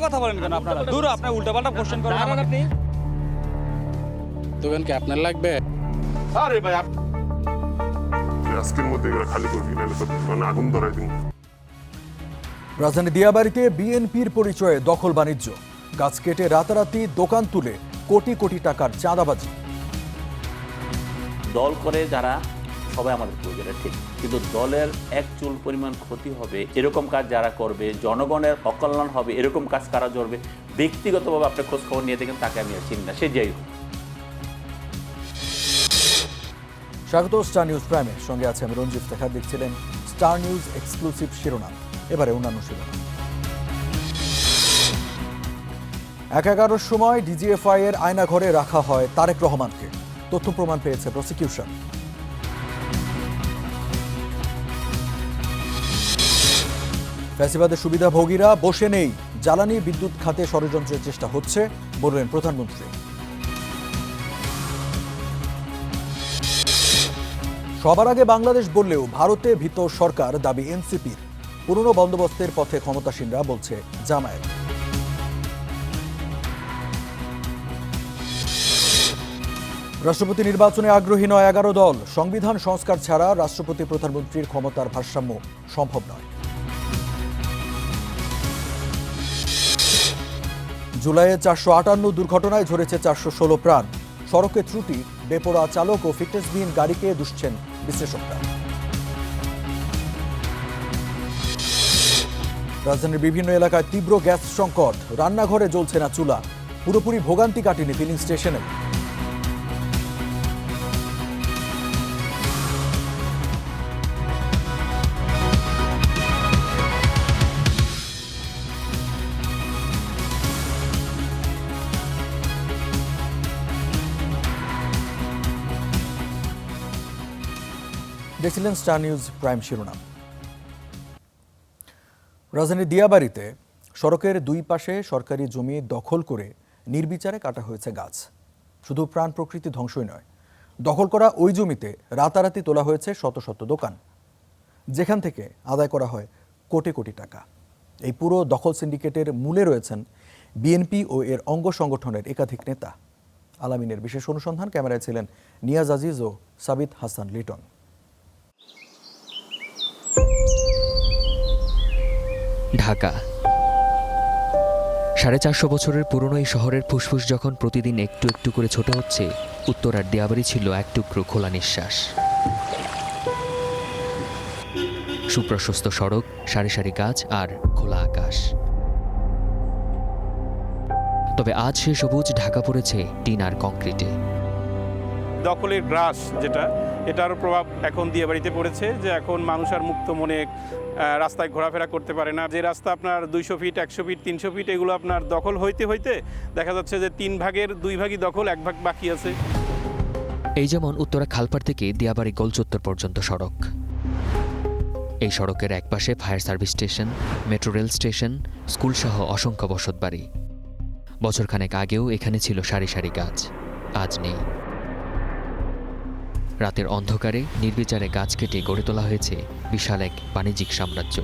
কথা বলেন কেন আপনারা? দূর, আপনি উল্টাপাল্টা কোশ্চেন করেন আপনি। দোকান কি আপনার লাগবে? আরে ভাই আজকের মধ্যে এগুলো খালি করবি না, তো মানে আগুন ধরাই দিন। রাজধানী দিয়াবাড়িতে বিএনপির পরিচয়ে দখল বাণিজ্য, গাছ কেটে রাতারাতি দোকান তুলে কোটি কোটি টাকার চাঁদাবাজি। দল করে যারা সবাই আমাদের প্রয়োজন, ঠিক, কিন্তু দলের এক চুল পরিমাণ ক্ষতি হবে এরকম কাজ যারা করবে, জনগণের অকল্যাণ হবে এরকম কাজ কারা করবে, ব্যক্তিগতভাবে আপনি খোঁজ খবর নিয়ে দেখেন, তাকে আমি আর চিনি না, সে যাই হোক। স্বাগত স্টার নিউজ প্রাইমের সঙ্গে আছে আমি রঞ্জিত। দেখা দেখছিলেন স্টার নিউজ এক্সক্লুসিভ শিরোনাম। এবারে অন্যান্য শিরোনাম। 11টার সময় ডিজিএফআই এর আয়নাঘরে রাখা হয় তারেক রহমানকে। তথ্য প্রমাণ পেয়েছে প্রসিকিউশন। ফ্যাসিবাদের সুবিধাভোগীরা বসে নেই, জ্বালানি বিদ্যুৎ খাতে ষড়যন্ত্রের চেষ্টা হচ্ছে বললেন প্রধানমন্ত্রী। সবার আগে বাংলাদেশ বললেও ভারতে ভীত সরকার, দাবি এনসিপির। পুরনো বন্দোবস্তের পথে ক্ষমতাসীনরা, বলছে জামায়াত। রাষ্ট্রপতি নির্বাচনে আগ্রহী নয় 11 দল। সংবিধান সংস্কার ছাড়া রাষ্ট্রপতি প্রধানমন্ত্রীর ক্ষমতার ভারসাম্য সম্ভব নয়। জুলাইয়ে 458 দুর্ঘটনায় ঝরেছে 416 প্রাণ। সড়কে ত্রুটি, বেপরোয়া চালক ও ফিটনেসবিহীন গাড়িকে দুষছেন বিশ্লেষকরা। রাজধানীর বিভিন্ন এলাকায় তীব্র গ্যাস সংকট, রান্নাঘরে জ্বলছে না চুলা। পুরোপুরি ভোগান্তি কাটেনি ফিলিং স্টেশনে। দেখছিলেন স্টার নিউজ প্রাইম শিরোনাম। রাজধানীর দিয়াবাড়িতে সড়কের দুই পাশে সরকারি জমি দখল করে নির্বিচারে কাটা হয়েছে গাছ। শুধু প্রাণ প্রকৃতি ধ্বংসই নয়, দখল করা ওই জমিতে রাতারাতি তোলা হয়েছে শত শত দোকান, যেখান থেকে আদায় করা হয় কোটি কোটি টাকা। এই পুরো দখল সিন্ডিকেটের মূলে রয়েছেন বিএনপি ও এর অঙ্গ সংগঠনের একাধিক নেতা। আলামিনের বিশেষ অনুসন্ধান। ক্যামেরায় ছিলেন নিয়াজ আজিজ ও সাবিত হাসান লিটন। ঢাকা 450 বছরের পুরনো এই শহরের ফুসফুস যখন প্রতিদিন একটু একটু করে ছোট হচ্ছে, উত্তরার দিয়াবাড়ি ছিল এক টুকরো খোলা নিঃশ্বাস। সুপ্রশস্ত সড়ক, সারি সারি গাছ আর খোলা আকাশ। তবে আজ সে সবুজ ঢাকা পড়েছে টিন আর কংক্রিটে। দখলের গ্রাস যেটা, এটারও প্রভাব এখন দিয়াবাড়িতে পড়েছে, যে এখন মানুষ আর মুক্ত মনে রাস্তায় ঘোরাফেরা করতে পারে না। যে রাস্তা আপনার 200 ফিট, 100 ফিট, 300 ফিট, এগুলো আপনার দখল হইতে হইতে দেখা যাচ্ছে যে 3 ভাগের 2 ভাগই দখল, 1 ভাগ বাকি আছে। এই যেমন উত্তরা খালপাড় থেকে দিয়াবাড়ি গোলচত্বর পর্যন্ত সড়ক। এই সড়কের একপাশে fire service station, metro rail station, স্কুলসহ অসংখ্য বসতবাড়ি। বছরখানেক আগেও এখানে ছিল সারি সারি গাছ, আজ নেই। রাতের অন্ধকারে নির্বিচারে গাছ কেটে গড়ে তোলা হয়েছে বিশাল এক বাণিজ্যিক সাম্রাজ্য।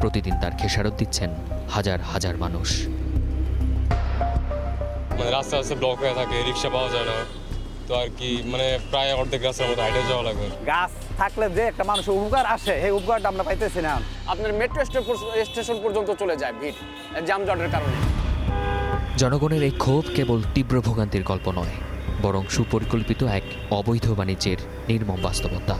প্রতিদিন তার খেসারত দিচ্ছেন হাজার হাজার মানুষ। মানে রাস্তা রাস্তা ব্লক হয়ে থাকে, রিক্সা পাওয়া যায় না, তো আর কি মানে প্রায় অর্ধেক রাস্তার মতো হাইটে যাওয়া লাগবে। গাছ থাকলে যে একটা মানুষের উপকার আসে, এই উপকারটা আমরা পাইতেছি না। আপনার মেট্রো স্টেশন পর্যন্ত চলে যায় ভিড়, যানজটের কারণে। জনগণের এই ক্ষোভ কেবল তীব্র ভোগান্তির গল্প নয়, বরং সুপরিকল্পিত এক অবৈধ বাণিজ্যের নির্মম বাস্তবতা।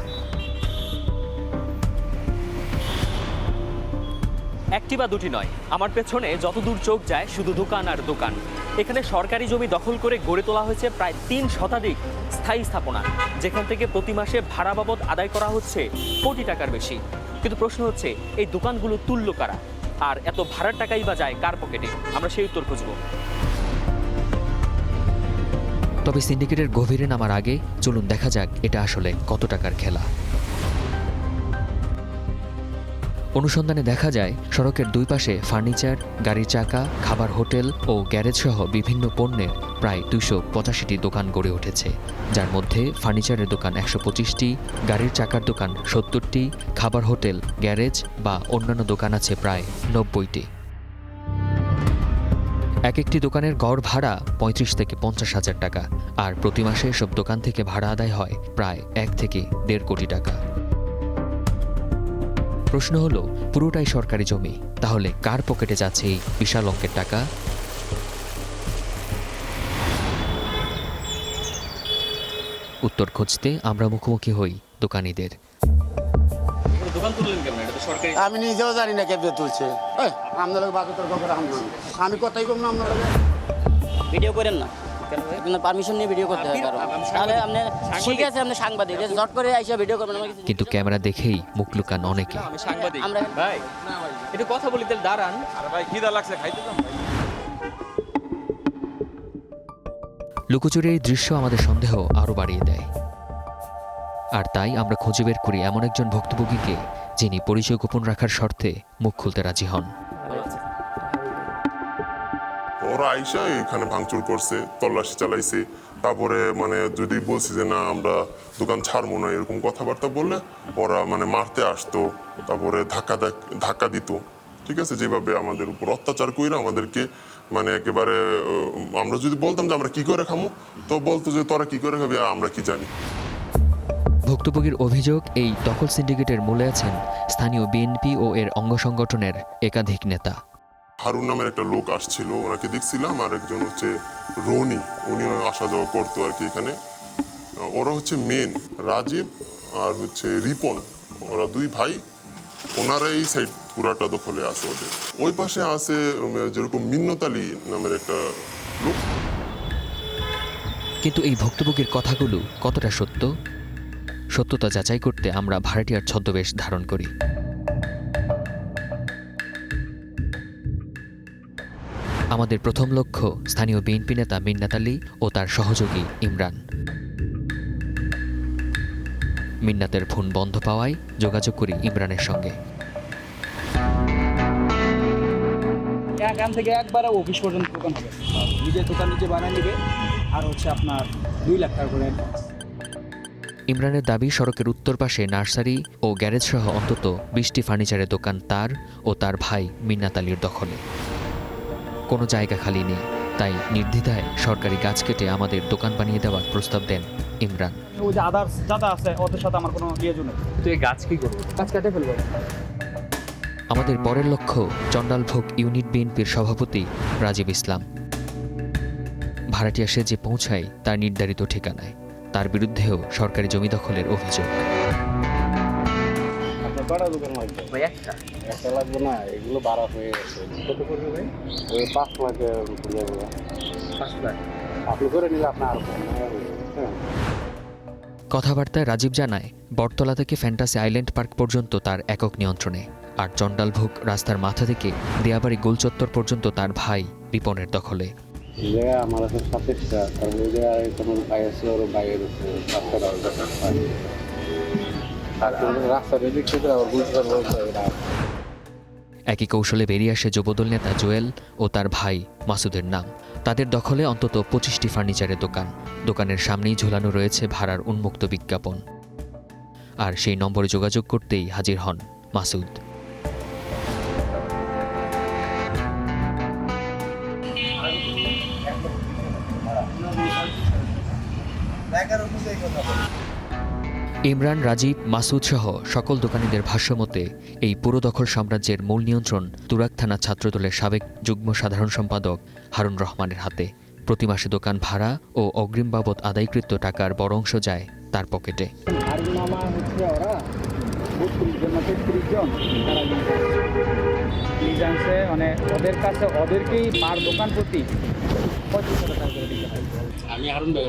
একটি বা দুটি নয়, আমার পেছনে যতদূর চোখ যায় শুধু দোকান আর দোকান। এখানে সরকারি জমি দখল করে গড়ে তোলা হয়েছে প্রায় 3 শতাধিক স্থায়ী স্থাপনা, যেখান থেকে প্রতি মাসে ভাড়া বাবদ আদায় করা হচ্ছে কোটি টাকার বেশি। কিন্তু প্রশ্ন হচ্ছে, এই দোকানগুলো তুললো কারা, আর এত ভাড়ার টাকাই বা যায় কার পকেটে? আমরা সেই উত্তর খুঁজব। তবে সিন্ডিকেটের গভীরে নামার আগে চলুন দেখা যাক এটা আসলে কত টাকার খেলা। অনুসন্ধানে দেখা যায় সড়কের দুই পাশে ফার্নিচার, গাড়ির চাকা, খাবার হোটেল ও গ্যারেজ সহ বিভিন্ন পণ্যের প্রায় 285টি দোকান গড়ে উঠেছে, যার মধ্যে ফার্নিচারের দোকান 125টি, গাড়ির চাকার দোকান 70টি, খাবার হোটেল, গ্যারেজ বা অন্যান্য দোকান আছে প্রায় 90টি। এক একটি দোকানের গড় ভাড়া ৩৫ থেকে ৫০ হাজার টাকা, আর প্রতি মাসে এসব দোকান থেকে ভাড়া আদায় হয় প্রায় ১ থেকে ১.৫ কোটি টাকা। প্রশ্ন হলো, পুরোটাই সরকারি জমি, তাহলে কার পকেটে যাচ্ছে এই বিশাল অঙ্কের টাকা? উত্তর খুঁজতে আমরা মুখোমুখি হই দোকানিদের। দোকান তুললেন কেমন? এটা তো সরকারি। আমি নিজেও জানি না কেমনে তুলছে। আপনাদের বাকি তর্ক করে আমি কথাই কম না আপনার ভিডিও করেন না, পারমিশন নিয়ে ভিডিও করতে হয়। কারণ তাহলে আপনি ঠিক আছে, আপনি সাংবাদিক, জট করে আইসা ভিডিও করবেন। কিন্তু ক্যামেরা দেখেই মুখ লুকান অনেকে। আমি সাংবাদিক। আমরা ভাই একটু কথা বলি, তাহলে দাঁড়ান। ভাই খিদা লাগছে, খাইতে দাম ভাই। লুকোচুরির এই দৃশ্য আমাদের সন্দেহ আরও বাড়িয়ে দেয়, আর তাই আমরা খুঁজে বের করি এমন একজন ভুক্তভোগীকে যিনি পরিচয় গোপন রাখার শর্তে মুখ খুলতে রাজি হন। ওরা আইসা এখানে ভাঙচুর করছে, তল্লাশি চালাইছে। তারপরে মানে যদি বলছি যে না আমরা দোকান ছাড়বো না, এরকম কথাবার্তা বললে ওরা মানে মারতে আসতো, তারপরে ধাক্কা দিত। ঠিক আছে, যেভাবে আমাদের উপর অত্যাচার কইরা আমাদেরকে মানে একেবারে, আমরা যদি বলতাম যে আমরা কি করে খামো, তো বলতো যে তোরা কি করে খাবি, আমরা কি জানি। ভুক্তভোগীর অভিযোগ, এই দখল সিন্ডিকেটের মূলে আছেন স্থানীয় বিএনপি ও এর অঙ্গ সংগঠনের একাধিক নেতা। হারুন নামের একটা লোক আসছিল, ওনাকে দেখছিলাম, আর একজন হচ্ছে রনি, উনিও আসা যাওয়া করতো আর কি এখানে। ওরা হচ্ছে মেন, রাজীব আর হচ্ছে রিপন, ওরা দুই ভাই। ওনারা এই সাইড পুরাটা দখলে আছে ওদের। ওই পাশে আছে যেরকম মিন্নত আলী নামের একটা লোক। কিন্তু এই ভুক্তভোগীর কথাগুলো কতটা সত্য? সত্যতা যাচাই করতে আমরা ভাড়াটিয়ার ছদ্মবেশ ধারণ করি। আমাদের প্রথম লক্ষ্য স্থানীয় বিএনপি নেতা মিন্নাত আলী ও তার সহযোগী ইমরান। মিন্নাতের ফোন বন্ধ পাওয়ায় যোগাযোগ করি ইমরানের সঙ্গে। এখান থেকে একবারে অফিস পর্যন্ত দোকান হবে, নিজের দোকান নিজে বানিয়ে নেবে, আর হচ্ছে আপনার 2 লাখ টাকা করে। ইমরানের দাবি, সড়কের উত্তর পাশে নার্সারি ও গ্যারেজ সহ অন্তত 20টি ফার্নিচারের দোকান তার ও তার ভাই মিন্নাত আলীর দখলে। কোনো জায়গা খালি নেই, তাই নির্দ্বিধায় সরকারি গাছ কেটে আমাদের দোকান বানিয়ে দেওয়ার প্রস্তাব দেন ইমরান। ওই যে আদার্স যারা আছে ওদের সাথে আমার কোনো লিয়াজু নেই। তুই গাছ কি করবো? গাছ কেটে ফেলবো। আমাদের পরের লক্ষ্য চণ্ডালভোগ ইউনিট বিএনপির সভাপতি রাজীব ইসলাম। ভাড়াটিয়া সেজে পৌঁছায় তার নির্ধারিত ঠিকানায়। তার বিরুদ্ধেও সরকারি জমি দখলের অভিযোগ। ভাই একটা লাগবে না, এগুলো বাড়া হয়ে গেছে। কত করবে ভাই? ওই 5 লাখের উপরে যাবে। 5 লাখ আপনি করে নিলে আপনার আরো কম। কথাবার্তায় রাজীব জানায়, বটতলা থেকে ফ্যান্টাসি আইল্যান্ড পার্ক পর্যন্ত তার একক নিয়ন্ত্রণে, আর চণ্ডালভোগ রাস্তার মাথা থেকে দিয়াবাড়ি গোলচত্বর পর্যন্ত তার ভাই রিপনের দখলে। আমার আছে 27টা, আর ওই জায়গায় কোনো ভাই আছে, ওর ভাইয়ের রাস্তার এদিক থেকে আবার বুঝতে পারবো। একই কৌশলে বেরিয়ে আসে যুবদল নেতা জোয়েল ও তার ভাই মাসুদের নাম। তাদের দখলে অন্তত 25টি ফার্নিচারের দোকান। দোকানের সামনেই ঝুলানো রয়েছে ভাড়ার উন্মুক্ত বিজ্ঞাপন, আর সেই নম্বরে যোগাযোগ করতেই হাজির হন মাসুদ। ইমরান, রাজীব, মাসুদ সহ সকল দোকানিদের ভাষ্যমতে এই পুরো দখল সাম্রাজ্যের মূল নিয়ন্ত্রণ তুরাগ থানা ছাত্রদলের সাবেক যুগ্ম সাধারণ সম্পাদক হারুন রহমানের হাতে। প্রতি মাসে দোকান ভাড়া ও অগ্রিম বাবদ আদায়কৃত টাকার বড় অংশ যায় তার পকেটে। মানে ওদের কাছে ওদেরকেই পার দোকান প্রতি 25,000 টাকা করে দিতে হয়। আমি হারুন ভাই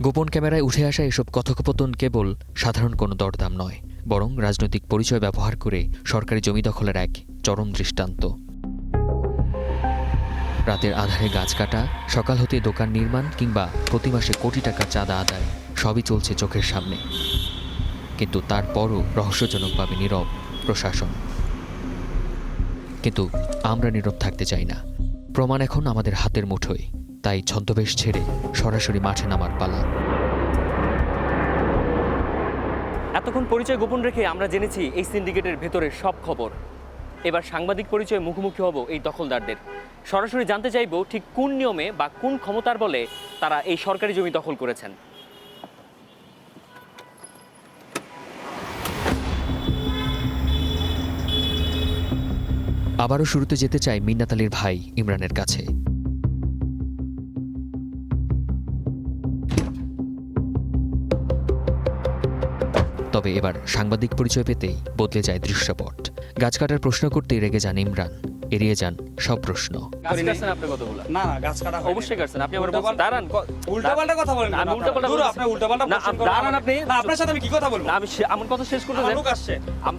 গোপন ক্যামেরায় উঠে আসা এসব কথোপকথন কেবল সাধারণ কোনো দরদাম নয়, বরং রাজনৈতিক পরিচয় ব্যবহার করে সরকারি জমি দখলের এক চরম দৃষ্টান্ত। রাতের আধারে গাছ কাটা, সকাল হতে দোকান নির্মাণ কিংবা প্রতি মাসে কোটি টাকার চাঁদা আদায় সবই চলছে চোখের সামনে। কিন্তু তারপরও রহস্যজনকভাবে নীরব প্রশাসন। কিন্তু আমরা নীরব থাকতে চাই না। প্রমাণ এখন আমাদের হাতের মুঠোয়, তাই ছদ্মবেশ ছেড়ে সরাসরি মাঠে নামার পালা। এতক্ষণ পরিচয় গোপন রেখে আমরা জেনেছি এই সিন্ডিকেটের ভেতরের সব খবর। এবার সাংবাদিক পরিচয়ে মুখোমুখি হব এই দখলদারদের। সরাসরি জানতে চাইব ঠিক কোন নিয়মে বা কোন ক্ষমতার বলে তারা এই সরকারি জমি দখল করেছেন। আবারও শুরুতে যেতে চাই মিন্নাত আলীর ভাই ইমরানের কাছে। তবে এবার সাংবাদিক পরিচয় পেতেই বদলে যায় দৃশ্যপট। গাছ কাটার প্রশ্ন করতেই রেগে যান ইমরান, এড়িয়ে যান সব প্রশ্ন। গাছ কাটছেন আপনি কতগুলো? না না, গাছ কাটা অবশ্যই কাটছেন। আপনি আবার বলছেন দাঁড়ান, উল্টাপাল্টা কথা বলেন। আমি উল্টাপাল্টা দূর, আপনি উল্টাপাল্টা না, প্রশ্ন করেন। দাঁড়ান আপনি। না, আপনার সাথে আমি কি কথা বলবো? না, আমি আমার কথা শেষ করতে আমার দেন। লোক আসছে। না,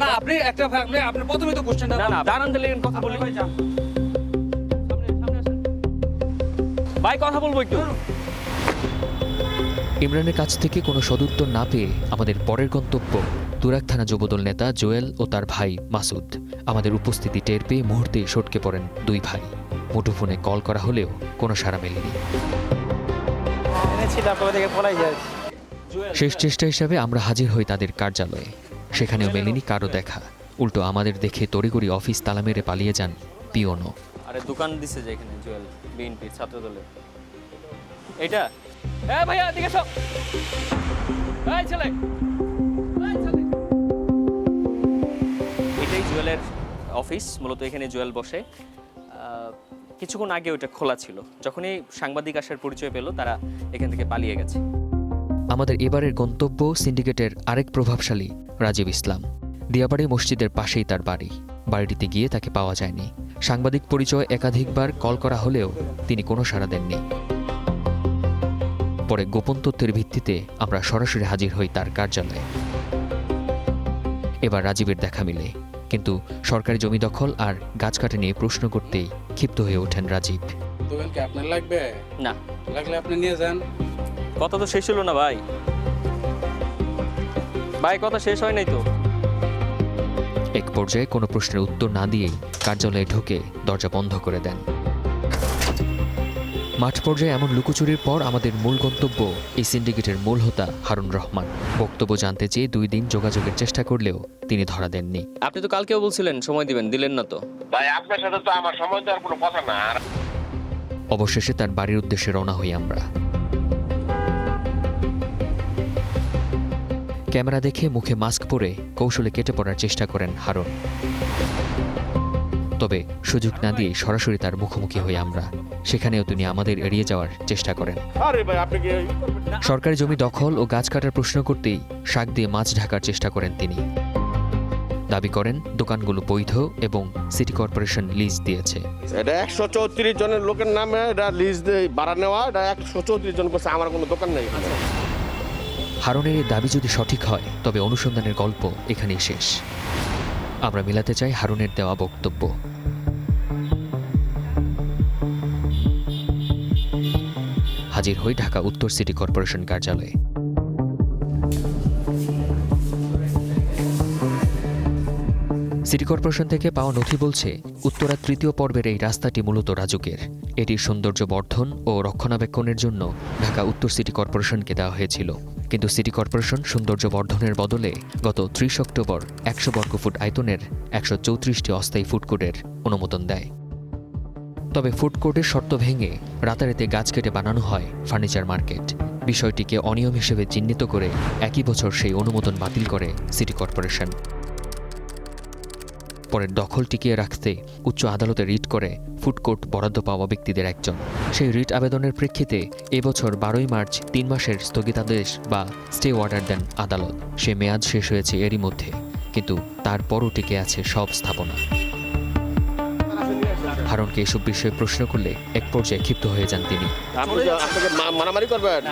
না, আপনি একটা আপনি প্রথমেই তো কোশ্চেনটা না, দাঁড়ান দিলে কথা বলি। ভাই যান। সামনে আসেন। ভাই কথা বলবো একটু। ইমরানের কাছ থেকে কোনো সদুত্তর না পেয়ে আমাদের পরের গন্তব্য তুরাগ থানা যুবদল নেতা জোয়েল ও তার ভাই মাসুদ। আমাদের উপস্থিতি টের পেয়ে মুহূর্তেই সটকে পড়েন দুই ভাই। মুঠোফোনে কল করা হলেও কোনো সাড়া মেলেনি। শেষ চেষ্টা হিসাবে আমরা হাজির হই তাদের কার্যালয়ে। সেখানেও মেলেনি কারো দেখা। উল্টো আমাদের দেখে তড়িঘড়ি অফিস তালা মেরে পালিয়ে যান পিওনো। আরে দোকান দিছে যে এখানে জুয়েল, বিএনপি ছাত্র দলের। এটা হ্যাঁ ভাইয়া এদিকে এসো। এই ছেলে, এই ছেলে। এটাই জুয়েলের অফিস, মূলত এখানে জুয়েল বসে। কিছুক্ষণ আগে ওটা খোলা ছিল। যখনই সাংবাদিক আসার পরিচয় পেল, তারা এখান থেকে পালিয়ে গেছে। আমাদের এবারের গন্তব্য সিন্ডিকেটের আরেক প্রভাবশালী রাজীব ইসলাম। দিয়াবাড়ি মসজিদের পাশেই তার বাড়ি। বাড়িটিতে গিয়ে তাকে পাওয়া যায়নি। সাংবাদিক পরিচয় একাধিকবার কল করা হলেও তিনি কোনো সাড়া দেননি। পরে গোপন তথ্যের ভিত্তিতে আমরা সরাসরি হাজির হই তার কার্যালয়ে। এবার রাজীবের দেখা মিলে, কিন্তু সরকারি জমি দখল আর গাছ কাটা নিয়ে প্রশ্ন করতেই ক্ষিপ্ত হয়ে ওঠেন রাজীব। দোকান কি আপনার লাগবে? না, লাগলে আপনি নিয়ে যান। কথা তো শেষ হলো না ভাই। ভাই কথা শেষ হয় নাই তো। এক পর্যায়ে কোনো প্রশ্নের উত্তর না দিয়েই কার্যালয়ে ঢুকে দরজা বন্ধ করে দেন। মাঠ পর্যায়ে এমন লুকোচুরির পর আমাদের মূল গন্তব্য এই সিন্ডিকেটের মূল হোতা হারুন রহমান। বক্তব্য জানতে চেয়ে 2 দিন যোগাযোগের চেষ্টা করলেও তিনি ধরা দেননি। আপনি তো কালকেও বলছিলেন সময় দিবেন, দিলেন না তো। ভাই আপনার সাথে তো আমার সময় দেওয়ার কোনো কথা না। অবশেষে তার বাড়ির উদ্দেশ্যে রওনা হই আমরা। ক্যামেরা দেখে মুখে মাস্ক পরে কৌশলে কেটে পড়ার চেষ্টা করেন হারুন। তবে সুযোগ না দিয়ে সরাসরি তার মুখোমুখি হই আমরা। সেখানেও তিনি আমাদের এড়িয়ে যাওয়ার চেষ্টা করেন। আরে ভাই আপনি কি সরকারি জমি দখল ও গাছ কাটার প্রশ্ন করতেই শাক দিয়ে মাছ ঢাকার চেষ্টা করেন তিনি। দাবি করেন দোকানগুলো বৈধ এবং সিটি কর্পোরেশন লিজ দিয়েছে। এটা 134 জনের লোকের নামে এটা লিজ দিয়ে ভাড়া নেওয়া, এটা 134 জন করছে, আমার কোনো দোকান নেই। হারুনের এই দাবি যদি সঠিক হয় তবে অনুসন্ধানের গল্প এখানেই শেষ। আমরা মেলাতে চাই হারুনের দেওয়া বক্তব্য। হাজির হই ঢাকা উত্তর সিটি কর্পোরেশন কার্যালয়ে। সিটি কর্পোরেশন থেকে পাওয়া নথি বলছে উত্তরা 3য় পর্বের এই রাস্তাটি মূলত রাজুকের। এটির সৌন্দর্য বর্ধন ও রক্ষণাবেক্ষণের জন্য ঢাকা উত্তর সিটি কর্পোরেশনকে দেওয়া হয়েছিল। কিন্তু সিটি কর্পোরেশন সৌন্দর্য বর্ধনের বদলে গত 30 অক্টোবর 100 বর্গফুট আয়তনের 134টি অস্থায়ী ফুডকোর্টের অনুমোদন দেয়। তবে ফুডকোর্টের শর্ত ভেঙে রাতারাতি গাছ কেটে বানানো হয় ফার্নিচার মার্কেট। বিষয়টিকে অনিয়ম হিসেবে চিহ্নিত করে একই বছর সেই অনুমোদন বাতিল করে সিটি কর্পোরেশন। পরে দখল টিকিয়ে রাখতে উচ্চ আদালতে রিট করে ফুডকোর্ট বরাদ্দ পাওয়া ব্যক্তিদের একজন। সেই রিট আবেদনের প্রেক্ষিতে এবছর 12ই মার্চ 3 মাসের স্থগিতাদেশ বা স্টে অর্ডার দেন আদালত। সে মেয়াদ শেষ হয়েছে এরই মধ্যে, কিন্তু তারপরও টিকে আছে সব স্থাপনা। হারুনকে এসব বিষয়ে প্রশ্ন করলে এক পর্যায়ে ক্ষিপ্ত হয়ে যান তিনি। আপনাকে মারামারি করবেন?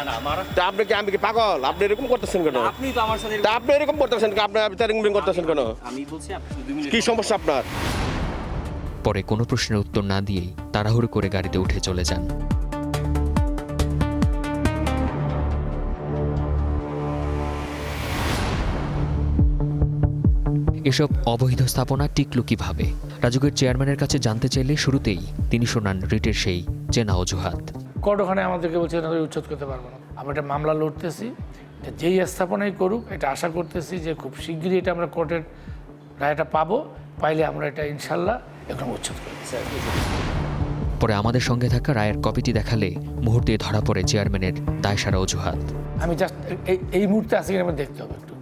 তা আপনি কি, আমি কি পাগল? আপনি এরকম করতেছেন কেন? আপনি তো আমার সাথে তা আপনি এরকম করতেছেন কেন? আপনি মিটিং করতেছেন কেন? আমি বলছি আপনি 2 মিনিট। কি সমস্যা আপনার? পরে কোনো প্রশ্নের উত্তর না দিয়েই তাড়াহুড়ো করে গাড়িতে উঠে চলে যান। এসব অবৈধ স্থাপনা টিকলো কিভাবে? রাজুকের চেয়ারম্যানের কাছে জানতে চাইলে শুরুতেই তিনি শোনান রিটের সেই চেনা অজুহাত। কোর্ট ওখানে আমাদেরকে বলছে উচ্ছেদ করতে পারবো না। আমরা একটা মামলা লড়তেছি, যেই স্থাপনাই করুক এটা আশা করতেছি যে খুব শিগগিরই এটা আমরা কোর্টের রায়টা পাবো পাইলে আমরা এটা ইনশাল্লাহ এখন উচ্ছেদ করব। পরে আমাদের সঙ্গে থাকা রায়ের কপিটি দেখালে মুহূর্তে ধরা পড়ে চেয়ারম্যানের দায়সারা অজুহাত। আমি জাস্ট এই মুহূর্তে আজকে আমার দেখতে হবে একটু,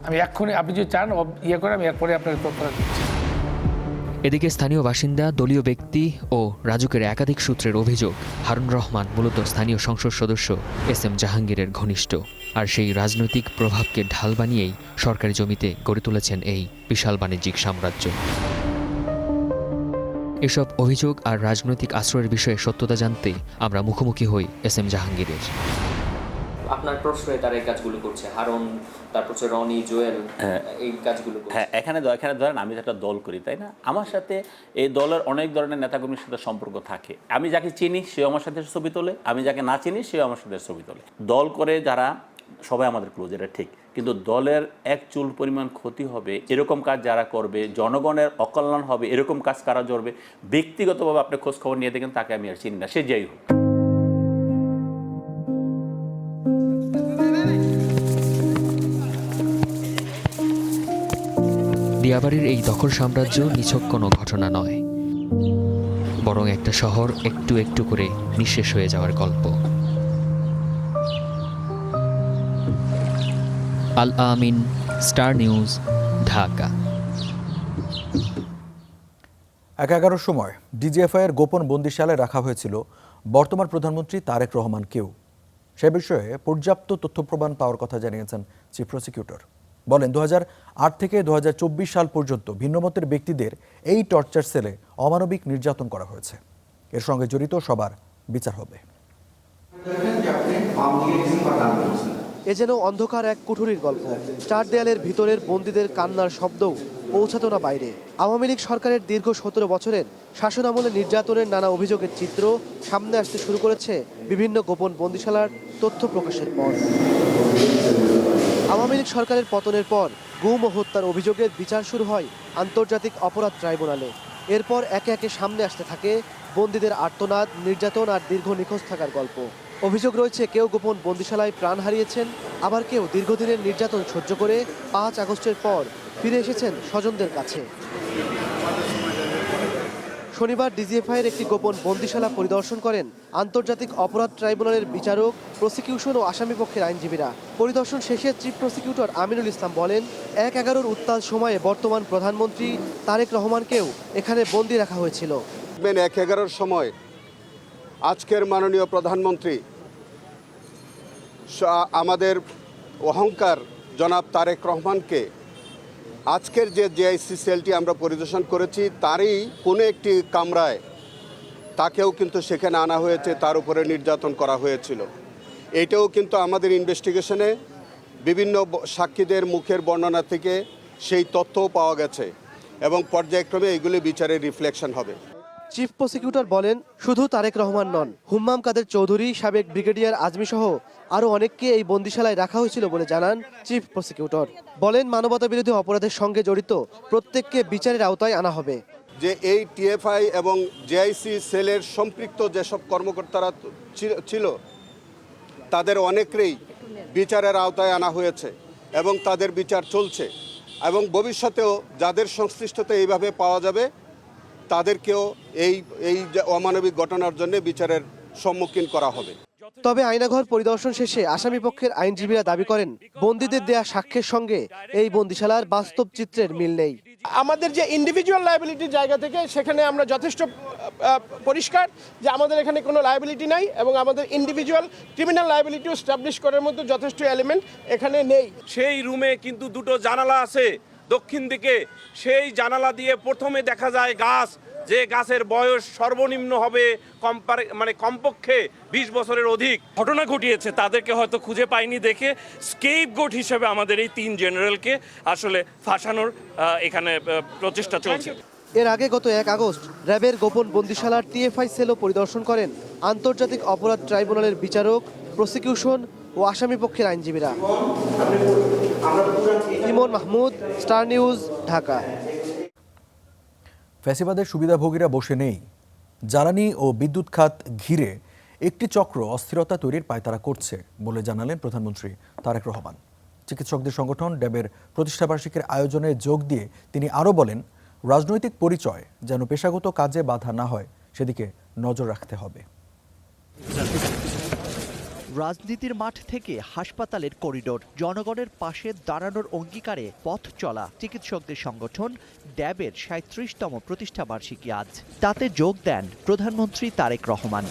আমি এক্ষুনি, আপনি যদি চান ইয়ে করে আমি এরপরে আপনাকে তথ্যটা দিচ্ছি। এদিকে স্থানীয় বাসিন্দা, দলীয় ব্যক্তি ও রাজুকের একাধিক সূত্রের অভিযোগ, হারুন রহমান মূলত স্থানীয় সংসদ সদস্য SM জাহাঙ্গীরের ঘনিষ্ঠ, আর সেই রাজনৈতিক প্রভাবকে ঢাল বানিয়েই সরকারি জমিতে গড়ে তুলেছেন এই বিশাল বাণিজ্যিক সাম্রাজ্য। এসব অভিযোগ আর রাজনৈতিক আশ্রয়ের বিষয়ে সত্যতা জানতে আমরা মুখোমুখি হই SM জাহাঙ্গীরের। আপনার প্রশ্রয়ে তারা এই কাজগুলো করছে, হারুন, তারপর হচ্ছে রনি, জুয়েল, এই কাজগুলো করছে। হ্যাঁ, এখানে ধরেন আমি একটা দল করি, তাই না? আমার সাথে এই দলের অনেক ধরনের নেতাকর্মীর সাথে সম্পর্ক থাকে। আমি যাকে চিনি সেও আমার সাথে ছবি তোলে, আমি যাকে না চিনি সেও আমার সাথে ছবি তোলে। দল করে যারা সবাই আমাদের ক্লোজ, এটা ঠিক, কিন্তু দলের এক চুল পরিমাণ ক্ষতি হবে এরকম কাজ যারা করবে, জনগণের অকল্যাণ হবে এরকম কাজ কারা করবে, ব্যক্তিগতভাবে আপনি খোঁজ খবর নিয়ে দেখেন, তাকে আমি আর চিনি না, সে যাই হোক। দিয়াবাড়ির এই দখল সাম্রাজ্য নিছক কোনো ঘটনা নয়, বরং একটা শহর একটু একটু করে নিঃশেষ হয়ে যাওয়ার গল্প। আল আমিন, স্টার নিউজ, ঢাকা। 11টার সময় ডিজিএফআই এর গোপন বন্দিশালায় রাখা হয়েছিল বর্তমান প্রধানমন্ত্রী তারেক রহমানকেও। সে বিষয়ে পর্যাপ্ত তথ্য প্রমাণ পাওয়ার কথা জানিয়েছেন চিফ প্রসিকিউটর। বলেন 2008 থেকে 2024 সাল পর্যন্ত ভিন্নমতের ব্যক্তিদের এই টর্চার সেলে অমানবিক নির্যাতন করা হয়েছে। এর সঙ্গে জড়িত সবার বিচার হবে। এ যেন অন্ধকার এক কুঠুরির গল্প। চার দেয়ালের ভিতরের বন্দীদের কান্নার শব্দও পৌঁছাতো না বাইরে। আওয়ামী লীগ সরকারের দীর্ঘ 17 বছরের শাসনামলে নির্যাতনের নানা অভিযোগের চিত্র সামনে আসতে শুরু করেছে বিভিন্ন গোপন বন্দিশালার তথ্য প্রকাশের পর। আওয়ামী লীগ সরকারের পতনের পর গুম ও হত্যার অভিযোগের বিচার শুরু হয় আন্তর্জাতিক অপরাধ ট্রাইব্যুনালে। এরপর একে একে সামনে আসতে থাকে বন্দীদের আর্তনাদ, নির্যাতন আর দীর্ঘ নিখোঁজ থাকার গল্প। অভিযোগ রয়েছে কেউ গোপন বন্দিশালায় প্রাণ হারিয়েছেন, আবার কেউ দীর্ঘদিনের নির্যাতন সহ্য করে 5 আগস্টের পর ফিরে এসেছেন স্বজনদের কাছে। শনিবার ডিজিএফআইয়ের একটি গোপন বন্দিশালা পরিদর্শন করেন আন্তর্জাতিক অপরাধ ট্রাইব্যুনালের বিচারক, প্রসিকিউশন ও আসামিপক্ষের আইনজীবীরা। পরিদর্শন শেষে চিফ প্রসিকিউটর আমিনুল ইসলাম বলেন, 1/11 উত্তাল সময়ে বর্তমান প্রধানমন্ত্রী তারেক রহমানকেও এখানে বন্দী রাখা হয়েছিল। 1/11 সময় আজকের মাননীয় প্রধানমন্ত্রী আমাদের অহংকার জনাব তারেক রহমানকে আজকের যে জেআইসি সেলটি আমরা পরিদর্শন করেছি তারই কোনো একটি কামরায় তাকেও কিন্তু সেখানে আনা হয়েছে, তার উপরে নির্যাতন করা হয়েছিল। এটাও কিন্তু আমাদের ইনভেস্টিগেশনে বিভিন্ন সাক্ষীদের মুখের বর্ণনা থেকে সেই তথ্যও পাওয়া গেছে এবং পর্যায়ক্রমে এগুলি বিচারের রিফ্লেকশন হবে। চিফ প্রসিকিউটর বলেন, শুধু তারেক রহমান নন, হুম্মাম কাদের চৌধুরী, সাবেক ব্রিগেডিয়ার আজমি সহ আরও অনেককে এই বন্দিশালায় রাখা হয়েছিল বলে জানান চিফ প্রসিকিউটর। বলেন, মানবতা বিরোধী অপরাধের সঙ্গে জড়িত প্রত্যেককে বিচারের আওতায় আনা হবে। যে এই টিএফআই এবং জেআইসি সেলের সম্পৃক্ত যেসব কর্মকর্তারা ছিল তাদের অনেকেই বিচারের আওতায় আনা হয়েছে এবং তাদের বিচার চলছে এবং ভবিষ্যতেও যাদের সংশ্লিষ্টতা এইভাবে পাওয়া যাবে তাদেরকেও এই অমানবিক ঘটনার জন্য বিচারের সম্মুখীন করা হবে। তবে আয়নাঘর পরিদর্শন শেষে আসামিপক্ষের আইনজীবীরা দাবি করেন, বন্দীদের দেয়া সাক্ষ্যের সঙ্গে এই বন্দিশালার বাস্তব চিত্রের মিল নেই। আমাদের যে ইন্ডিভিজুয়াল লায়াবিলিটির জায়গা থেকে সেখানে আমরা যথেষ্ট পরিষ্কার যে আমাদের এখানে কোনো লায়াবিলিটি নাই এবং আমাদের ইন্ডিভিজুয়াল ক্রিমিনাল লায়াবিলিটিও স্টাবলিশ করার মতো যথেষ্ট এলিমেন্ট এখানে নেই। সেই রুমে কিন্তু দুটো জানালা আছে দক্ষিণ দিকে, সেই জানালা দিয়ে প্রথমে দেখা যায় গাছ, যে গাছের বয়স সর্বনিম্ন হবে কমপক্ষে 20 বছরের অধিক। ঘটনা ঘটিয়েছে তাদেরকে হয়তো খুঁজে পাইনি দেখে স্কেপগোট হিসেবে আমাদের এই 3 জেনারেলকে আসলে ফাঁসানোর এখানে প্রচেষ্টা চলছে। এর আগে গত 1 আগস্ট র্যাবের গোপন বন্দিশালার টিএফআই সেলও পরিদর্শন করেন আন্তর্জাতিক অপরাধ ট্রাইব্যুনালের বিচারক, প্রসিকিউশন ও আসামিপক্ষের আইনজীবীরা। ইমন মাহমুদ, স্টার নিউজ, ঢাকা। ফ্যাসিবাদের সুবিধাভোগীরা বসে নেই। জ্বালানি ও বিদ্যুৎ খাত ঘিরে একটি চক্র অস্থিরতা তৈরির পায়তারা করছে বলে জানালেন প্রধানমন্ত্রী তারেক রহমান। চিকিৎসকদের সংগঠন ড্যাবের প্রতিষ্ঠাবার্ষিকীর আয়োজনে যোগ দিয়ে তিনি আরও বলেন, রাজনৈতিক পরিচয় যেন পেশাগত কাজে বাধা না হয় সেদিকে নজর রাখতে হবে। রাজনীতির মাঠ থেকে হাসপাতালের করিডোর, জনগণের পাশে দাঁড়ানোর অঙ্গীকারে পথ চলা চিকিৎসকদের সংগঠন ড্যাবের ৩৭তম প্রতিষ্ঠা বার্ষিকী আজ। তাতে যোগ দেন প্রধানমন্ত্রী তারেক রহমান।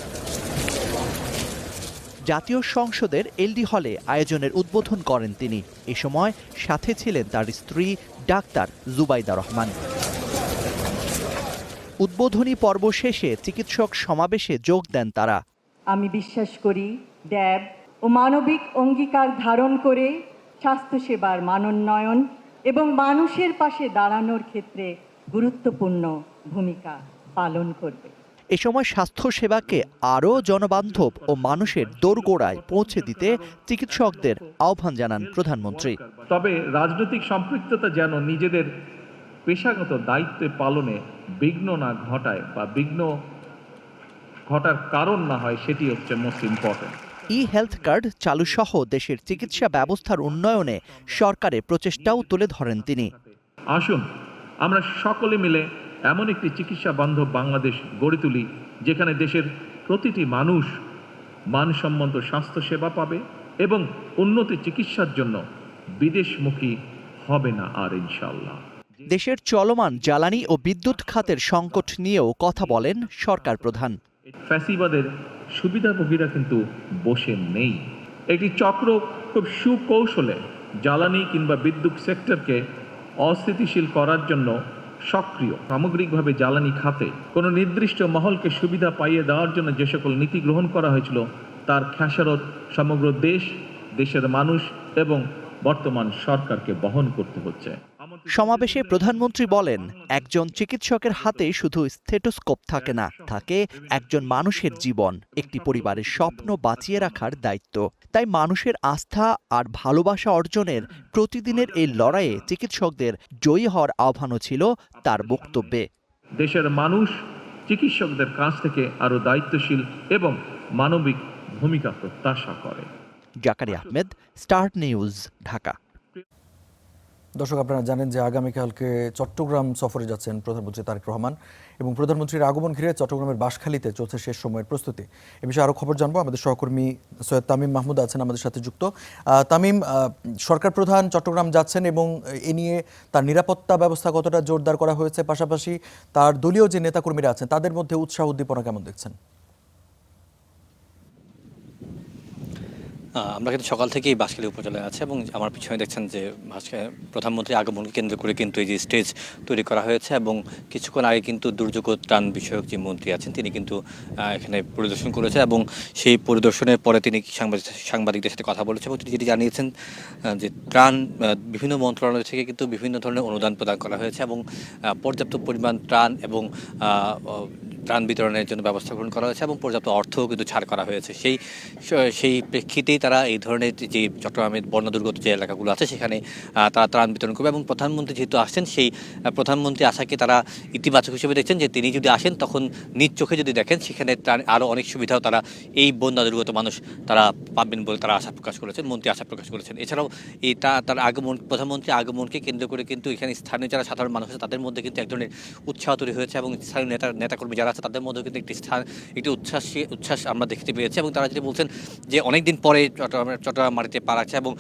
জাতীয় সংসদের এলডি হলে আয়োজনের উদ্বোধন করেন তিনি। এ সময় সাথে ছিলেন তার স্ত্রী ডাক্তার জুবাইদা রহমান। উদ্বোধনী পর্ব শেষে চিকিৎসক সমাবেশে যোগ দেন তারা। আমি বিশ্বাস করি ড্যাব ও মানবিক অঙ্গীকার ধারণ করে স্বাস্থ্যসেবার মানোন্নয়ন এবং মানুষের পাশে দাঁড়ানোর ক্ষেত্রে গুরুত্বপূর্ণ ভূমিকা পালন করবে। এ সময় স্বাস্থ্যসেবাকে আরও জনবান্ধব ও মানুষের দোরগোড়ায় পৌঁছে দিতে চিকিৎসকদের আহ্বান জানান প্রধানমন্ত্রী। তবে রাজনৈতিক সম্পৃক্ততা যেন নিজেদের পেশাগত দায়িত্ব পালনে বিঘ্ন না ঘটায় বা বিঘ্ন ঘটার কারণ না হয়, সেটি হচ্ছে মোস্ট ইম্পর্টেন্ট। হেলথ কার্ড চালু সহ দেশের চিকিৎসা ব্যবস্থার উন্নয়নে সরকারের প্রচেষ্টাও তুলে ধরেন তিনি। আসুন আমরা সকলে মিলে এমন একটি চিকিৎসা বান্ধব বাংলাদেশ গড়ে তুলি যেখানে দেশের প্রতিটি মানুষ মানসম্মত স্বাস্থ্যসেবা পাবে এবং উন্নত চিকিৎসার জন্য বিদেশমুখী হবে না আর, ইনশাআল্লাহ। দেশের চলমান জ্বালানি ও বিদ্যুৎ খাতের সংকট নিয়েও কথা বলেন সরকার প্রধান। ফ্যাসিবাদের সুবিধাভোগীরা কিন্তু বসে নেই। একটি চক্র খুব সুকৌশলে জ্বালানি কিংবা বিদ্যুৎ সেক্টরকে অস্থিতিশীল করার জন্য সক্রিয়। সামগ্রিকভাবে জ্বালানি খাতে কোনো নির্দিষ্ট মহলকে সুবিধা পাইয়ে দেওয়ার জন্য যে সকল নীতি গ্রহণ করা হয়েছিল তার খেসারত সমগ্র দেশের মানুষ এবং বর্তমান সরকারকে বহন করতে হচ্ছে। সমাবেশে প্রধানমন্ত্রী বলেন, একজন চিকিৎসকের হাতে শুধু স্টেথোস্কোপ থাকে না, থাকে একজন মানুষের জীবন, একটি পরিবারের স্বপ্ন বাঁচিয়ে রাখার দায়িত্ব। তাই মানুষের আস্থা আর ভালোবাসা অর্জনের প্রতিদিনের এই লড়াইয়ে চিকিৎসকদের জয়ী হওয়ার আহ্বানও ছিল তার বক্তব্যে। দেশের মানুষ চিকিৎসকদের কাছ থেকে আরো দায়িত্বশীল এবং মানবিক ভূমিকা প্রত্যাশা করে। Zakaria Ahmed, star news, Dhaka. দর্শক, আপনারা জানেন যে আগামীকালকে চট্টগ্রাম সফরে যাচ্ছেন প্রধানমন্ত্রী তারেক রহমান এবং প্রধানমন্ত্রীর আগমন ঘিরে চট্টগ্রামের বাঁশখালীতে চলছে শেষ সময়ের প্রস্তুতি। এ বিষয়ে আরও খবর জানবো। আমাদের সহকর্মী সৈয়দ তামিম মাহমুদ আছেন আমাদের সাথে যুক্ত। তামিম, সরকার প্রধান চট্টগ্রাম যাচ্ছেন এবং এ নিয়ে তার নিরাপত্তা ব্যবস্থা কতটা জোরদার করা হয়েছে, পাশাপাশি তার দলীয় যে নেতাকর্মীরা আছেন তাদের মধ্যে উৎসাহ উদ্দীপনা কেমন দেখছেন? আমরা কিন্তু সকাল থেকেই বাঁশখালী উপজেলায় আছে এবং আমার পিছনে দেখছেন যে প্রধানমন্ত্রী আগমনকে কেন্দ্র করে কিন্তু এই যে স্টেজ তৈরি করা হয়েছে এবং কিছুক্ষণ আগে কিন্তু দুর্যোগ ত্রাণ বিষয়ক যে মন্ত্রী আছেন তিনি কিন্তু এখানে পরিদর্শন করেছে এবং সেই পরিদর্শনের পরে তিনি সাংবাদিকদের সাথে কথা বলেছেন এবং তিনি যেটি জানিয়েছেন যে ত্রাণ বিভিন্ন মন্ত্রণালয় থেকে কিন্তু বিভিন্ন ধরনের অনুদান প্রদান করা হয়েছে এবং পর্যাপ্ত পরিমাণ ত্রাণ এবং ত্রাণ বিতরণের জন্য ব্যবস্থা গ্রহণ করা হয়েছে এবং পর্যাপ্ত অর্থও কিন্তু ছাড় করা হয়েছে। সেই প্রেক্ষিতেই তারা এই ধরনের যে চট্টগ্রামের বন্যা দুর্গত যে এলাকাগুলো আছে সেখানে তারা ত্রাণ বিতরণ করবে এবং প্রধানমন্ত্রী যেহেতু আসছেন সেই প্রধানমন্ত্রী আশাকে তারা ইতিবাচক হিসেবে দেখছেন যে তিনি যদি আসেন তখন নিজ চোখে যদি দেখেন সেখানে আরও অনেক সুবিধাও তারা এই বন্যা দুর্গত মানুষ তারা পাবেন বলে তারা আশা প্রকাশ করেছেন, মন্ত্রী আশা প্রকাশ করেছেন। এছাড়াও তার আগমন, প্রধানমন্ত্রী আগমনকে কেন্দ্র করে কিন্তু এখানে স্থানীয় যারা সাধারণ মানুষ আছে তাদের মধ্যে কিন্তু এক ধরনের উৎসাহ তৈরি হয়েছে এবং স্থানীয় নেতাকর্মী যারা আছে তাদের মধ্যে কিন্তু একটি উচ্ছ্বাস আমরা দেখতে পেয়েছি এবং তারা যেটা বলছেন যে অনেকদিন পরে চট্টগ্রাম মাটিতে পা রাখছে এবং